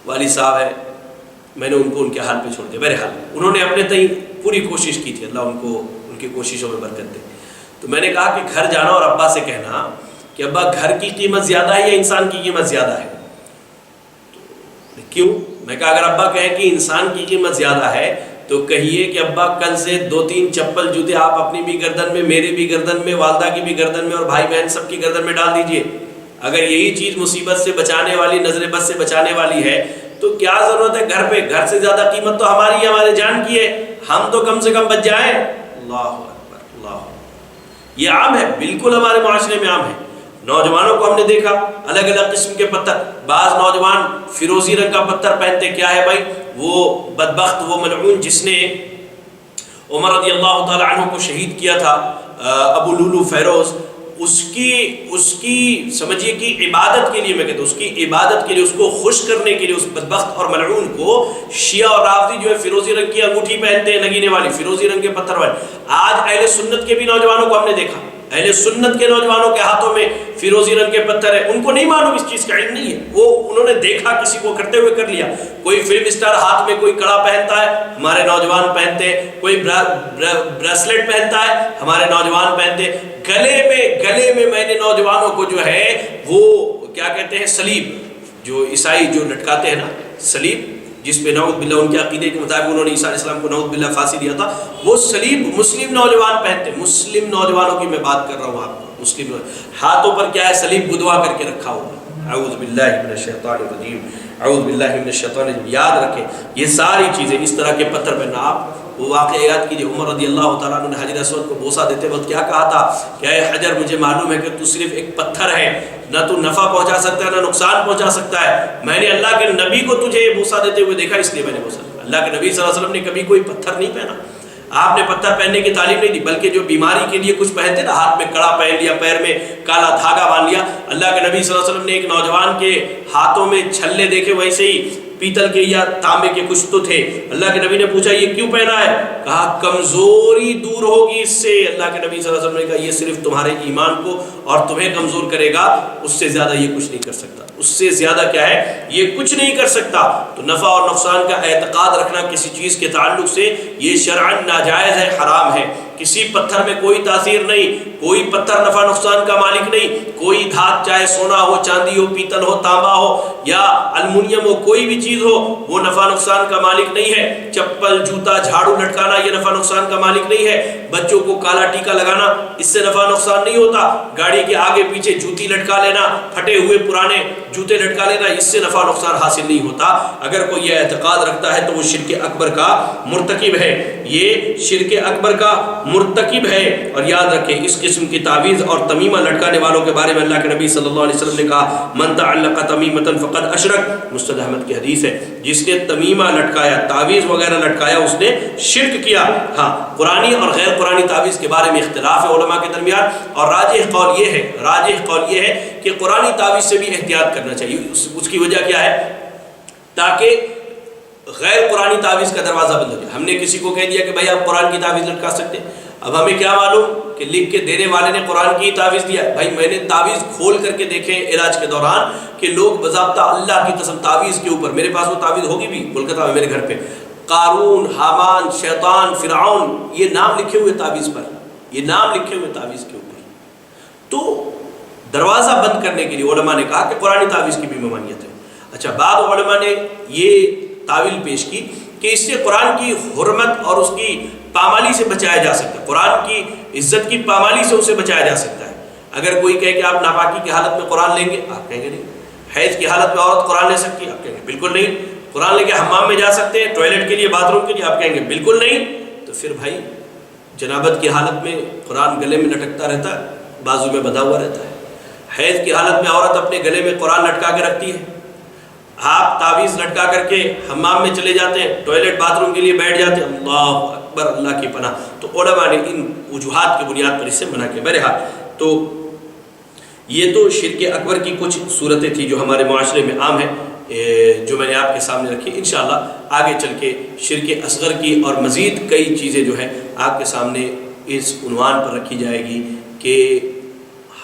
والد صاحب ہے، میں نے ان کو ان کے حال پہ چھوڑ دیا۔ بہرحال انہوں نے اپنے تئیں پوری کوشش کی تھی، اللہ ان کو ان کی کوششوں میں برکت دے۔ تو میں نے کہا کہ گھر جانا اور ابا سے کہنا کہ ابا گھر کی قیمت زیادہ ہے یا انسان کی قیمت زیادہ ہے؟ کیوں؟ میں کہا اگر ابا کہیں کہ انسان کی قیمت زیادہ ہے تو کہیے کہ ابا کل سے 2-3 چپل جوتے آپ اپنی بھی گردن میں، میری بھی گردن میں، والدہ کی بھی گردن میں اور بھائی بہن سب کی گردن میں ڈال دیجئے۔ اگر یہی چیز مصیبت سے بچانے والی، نظر بد سے بچانے والی ہے تو کیا ضرورت ہے گھر پہ؟ گھر سے زیادہ قیمت تو ہماری ہمارے جان کی ہے، ہم تو کم سے کم بچ جائیں۔ اللہ اکبر، اللہ اکبر، یہ عام ہے، بالکل ہمارے معاشرے میں عام ہے۔ نوجوانوں کو ہم نے دیکھا الگ الگ قسم کے پتھر، بعض نوجوان فیروزی رنگ کا پتھر پہنتے، کیا ہے بھائی؟ وہ بدبخت، وہ ملعون جس نے عمر رضی اللہ تعالی عنہ کو شہید کیا تھا، ابو لولو فیروز، اس کی سمجھیے کہ عبادت کے لیے، میں کہتا ہوں اس کی عبادت کے لیے، اس کو خوش کرنے کے لیے، اس بدبخت اور ملعون کو شیعہ اور رافضی جو ہے فیروزی رنگ کی انگوٹھی پہنتے ہیں، نگینے والی، فیروزی رنگ کے پتھر والے۔ آج اہل سنت کے بھی نوجوانوں کو ہم نے دیکھا، اہل سنت کے نوجوانوں کے ہاتھوں میں فیروزی رنگ کے پتھر ہے، ان کو نہیں معلوم، اس چیز کا علم نہیں ہے، وہ انہوں نے دیکھا کسی کو کرتے ہوئے کر لیا۔ کوئی فلم اسٹار ہاتھ میں کوئی کڑا پہنتا ہے، ہمارے نوجوان پہنتے ہیں، کوئی بریسلیٹ پہنتا ہے، ہمارے نوجوان پہنتے ہیں، گلے میں میں نے نوجوانوں کو جو ہے وہ کیا کہتے ہیں سلیب، جو عیسائی جو لٹکاتے ہیں نا سلیب، جس پہ نعوذ باللہ ان کے عقیدے کے مطابق انہوں نے عیسیٰ علیہ السلام کو نعوذ باللہ پھانسی دیا تھا، وہ سلیب مسلم نوجوان پہنتے ہیں. مسلم نوجوانوں کی میں بات کر رہا ہوں آپ کو. مسلم ہاتھوں پر کیا ہے سلیب گدوا کر کے رکھا ہوا. اعوذ باللہ من الشیطان الرجیم، اعوذ باللہ من الشیطان الرجیم. یاد رکھیں یہ ساری چیزیں اس طرح کے پتھر پہ نہ آپ وہ واقعہ یاد کیجیے. عمر رضی اللہ تعالیٰ عنہ نے حجر اسود کو بوسہ دیتے وقت کیا کہا تھا کہ اے حجر مجھے معلوم ہے کہ تو صرف ایک پتھر ہے، نہ تو نفع پہنچا سکتا ہے نہ نقصان پہنچا سکتا ہے. میں نے اللہ کے نبی کو تجھے یہ بوسہ دیتے ہوئے دیکھا اس لیے میں نے بوسہ دیا. اللہ کے نبی صلی اللہ علیہ وسلم نے کبھی کوئی پتھر نہیں پہنا. آپ نے پتھر پہننے کی تعلیم نہیں دی، بلکہ جو بیماری کے لیے کچھ پہنتے نا، ہاتھ میں کڑا پہن لیا، پیر میں کالا دھاگا باندھ لیا. اللہ کے نبی صلی اللہ علیہ وسلم نے ایک نوجوان کے ہاتھوں میں چھلے دیکھے، ویسے ہی پیتل کے یا تانبے کے کچھ تو تھے. اللہ کے نبی نے پوچھا یہ کیوں پہنا ہے؟ کہا کمزوری دور ہوگی اس سے. اللہ کے نبی صلی اللہ علیہ وسلم نے کہا یہ صرف تمہارے ایمان کو اور تمہیں کمزور کرے گا، اس سے زیادہ یہ کچھ نہیں کر سکتا. اس سے زیادہ کیا ہے یہ کچھ نہیں کر سکتا. تو نفع اور نقصان کا اعتقاد رکھنا کسی چیز کے تعلق سے یہ شرعاً ناجائز ہے، حرام ہے. کسی پتھر میں کوئی تاثیر نہیں، کوئی پتھر نفع نقصان کا مالک نہیں. کوئی دھات چاہے سونا ہو، چاندی ہو، پیتل ہو، تانبا ہو یا المونیم ہو، کوئی بھی چیز ہو وہ نفع نقصان کا مالک نہیں ہے. چپل، جوتا، جھاڑو لٹکانا یہ نفع نقصان کا مالک نہیں ہے. بچوں کو کالا ٹیکا لگانا اس سے نفع نقصان نہیں ہوتا. گاڑی کے آگے پیچھے جوتی لٹکا لینا، پھٹے ہوئے پرانے جوتے لٹکا لینا، اس سے نفع نقصان حاصل نہیں ہوتا. اگر کوئی یہ اعتقاد رکھتا ہے تو وہ شرک اکبر کا مرتکب ہے. یہ شرک اکبر کا مرتکب ہے. اور یاد رکھیں اس قسم کی تعویذ اور تمیمہ لٹکانے والوں کے بارے میں اللہ کے نبی صلی اللہ علیہ وسلم نے کہا من تعلق تمیمۃ فقد اشرک. مسند احمد کی حدیث ہے، جس نے تمیمہ لٹکایا، تعویذ وغیرہ لٹکایا، اس نے شرک کیا. ہاں قرآنی اور غیر قرآنی تعویذ کے بارے میں اختلاف ہے علماء کے درمیان، اور راجح قول یہ ہے کہ قرآنی تعویذ سے بھی احتیاط کرنا چاہیے. اس کی وجہ کیا ہے؟ تاکہ غیر قرآنی تعویذ کا دروازہ بند ہو جائے. ہم نے کسی کو کہہ دیا کہ بھائی آپ قرآن کی تعویذ لٹکا سکتے ہیں، اب ہمیں کیا معلوم کہ لکھ کے دینے والے نے قرآن کی تعویذ دیا. بھائی میں نے تعویذ کھول کر کے دیکھے علاج کے دوران کہ لوگ باضابطہ اللہ کی قسم تعویذ کے اوپر، میرے پاس وہ تعویذ ہوگی بھی کولکتہ میں میرے گھر پہ، قارون، حامان، شیطان، فرعون، یہ نام لکھے ہوئے تعویذ پر، یہ نام لکھے ہوئے تعویذ کے اوپر. تو دروازہ بند کرنے کے لیے علماء نے کہا کہ قرآنی تعویذ کی بھی ممانعت ہے. اچھا بعض علماء نے یہ تعویل پیش کی کہ اس سے قرآن کی حرمت اور اس کی پامالی سے بچایا جا سکتا ہے، قرآن کی عزت کی پامالی سے اسے بچایا جا سکتا ہے. اگر کوئی کہے کہ آپ ناپاکی کی حالت میں قرآن لیں گے، آپ کہیں گے نہیں. حیض کی حالت میں عورت قرآن لے سکتی ہے، آپ کہیں گے بالکل نہیں. قرآن لے کے حمام میں جا سکتے ہیں، ٹوائلٹ کے لیے، باتھ روم کے لیے، آپ کہیں گے بالکل نہیں. تو پھر بھائی جنابت کی حالت میں قرآن گلے میں لٹکتا رہتا ہے، بازو میں بندھا ہوا رہتا ہے. حیض کی حالت میں عورت اپنے گلے میں قرآن لٹکا کے رکھتی ہے. آپ تعویذ لٹکا کر کے حمام میں چلے جاتے ہیں، ٹوائلٹ باتھ روم کے لیے بیٹھ جاتے ہیں. اللہ اکبر، اللہ کی پناہ. تو علماء نے ان وجوہات کی بنیاد پر اس سے منع کیا. بہرحال تو یہ تو شرک اکبر کی کچھ صورتیں تھیں جو ہمارے معاشرے میں عام ہیں، جو میں نے آپ کے سامنے رکھی. انشاءاللہ آگے چل کے شرک اصغر کی اور مزید کئی چیزیں جو ہیں آپ کے سامنے اس عنوان پر رکھی جائے گی کہ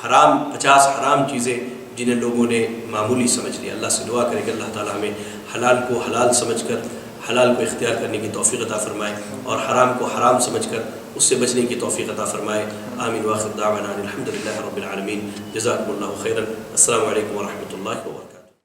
50 حرام چیزیں جنہیں لوگوں نے معمولی سمجھ لیا. اللہ سے دعا کریں کہ اللہ تعالیٰ ہمیں حلال کو حلال سمجھ کر حلال کو اختیار کرنے کی توفیق عطا فرمائے، اور حرام کو حرام سمجھ کر اس سے بچنے کی توفیق عطا فرمائے. آمین. وآخر دعوانا الحمدللہ رب العالمین. جزاکم اللہ خیرا. السلام علیکم ورحمۃ اللہ وبرکاتہ.